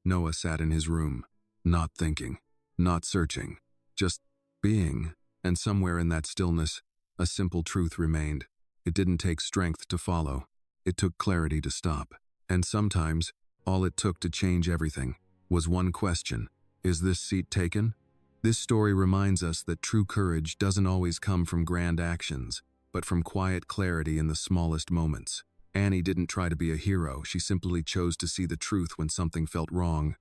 Noah sat in his room, not thinking, not searching, just being, and somewhere in that stillness, a simple truth remained. It didn't take strength to follow. It took clarity to stop. And sometimes, all it took to change everything was one question: is this seat taken? This story reminds us that true courage doesn't always come from grand actions, but from quiet clarity in the smallest moments. Annie didn't try to be a hero, she simply chose to see the truth when something felt wrong,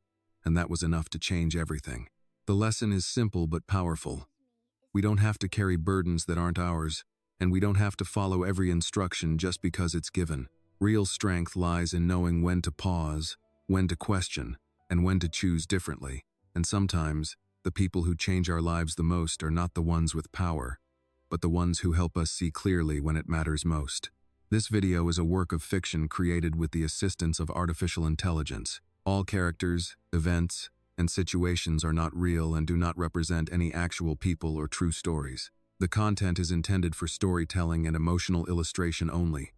and that was enough to change everything. The lesson is simple but powerful. We don't have to carry burdens that aren't ours, and we don't have to follow every instruction just because it's given. Real strength lies in knowing when to pause, when to question, and when to choose differently. And sometimes, the people who change our lives the most are not the ones with power, but the ones who help us see clearly when it matters most. This video is a work of fiction created with the assistance of artificial intelligence. All characters, events, and situations are not real and do not represent any actual people or true stories. The content is intended for storytelling and emotional illustration only.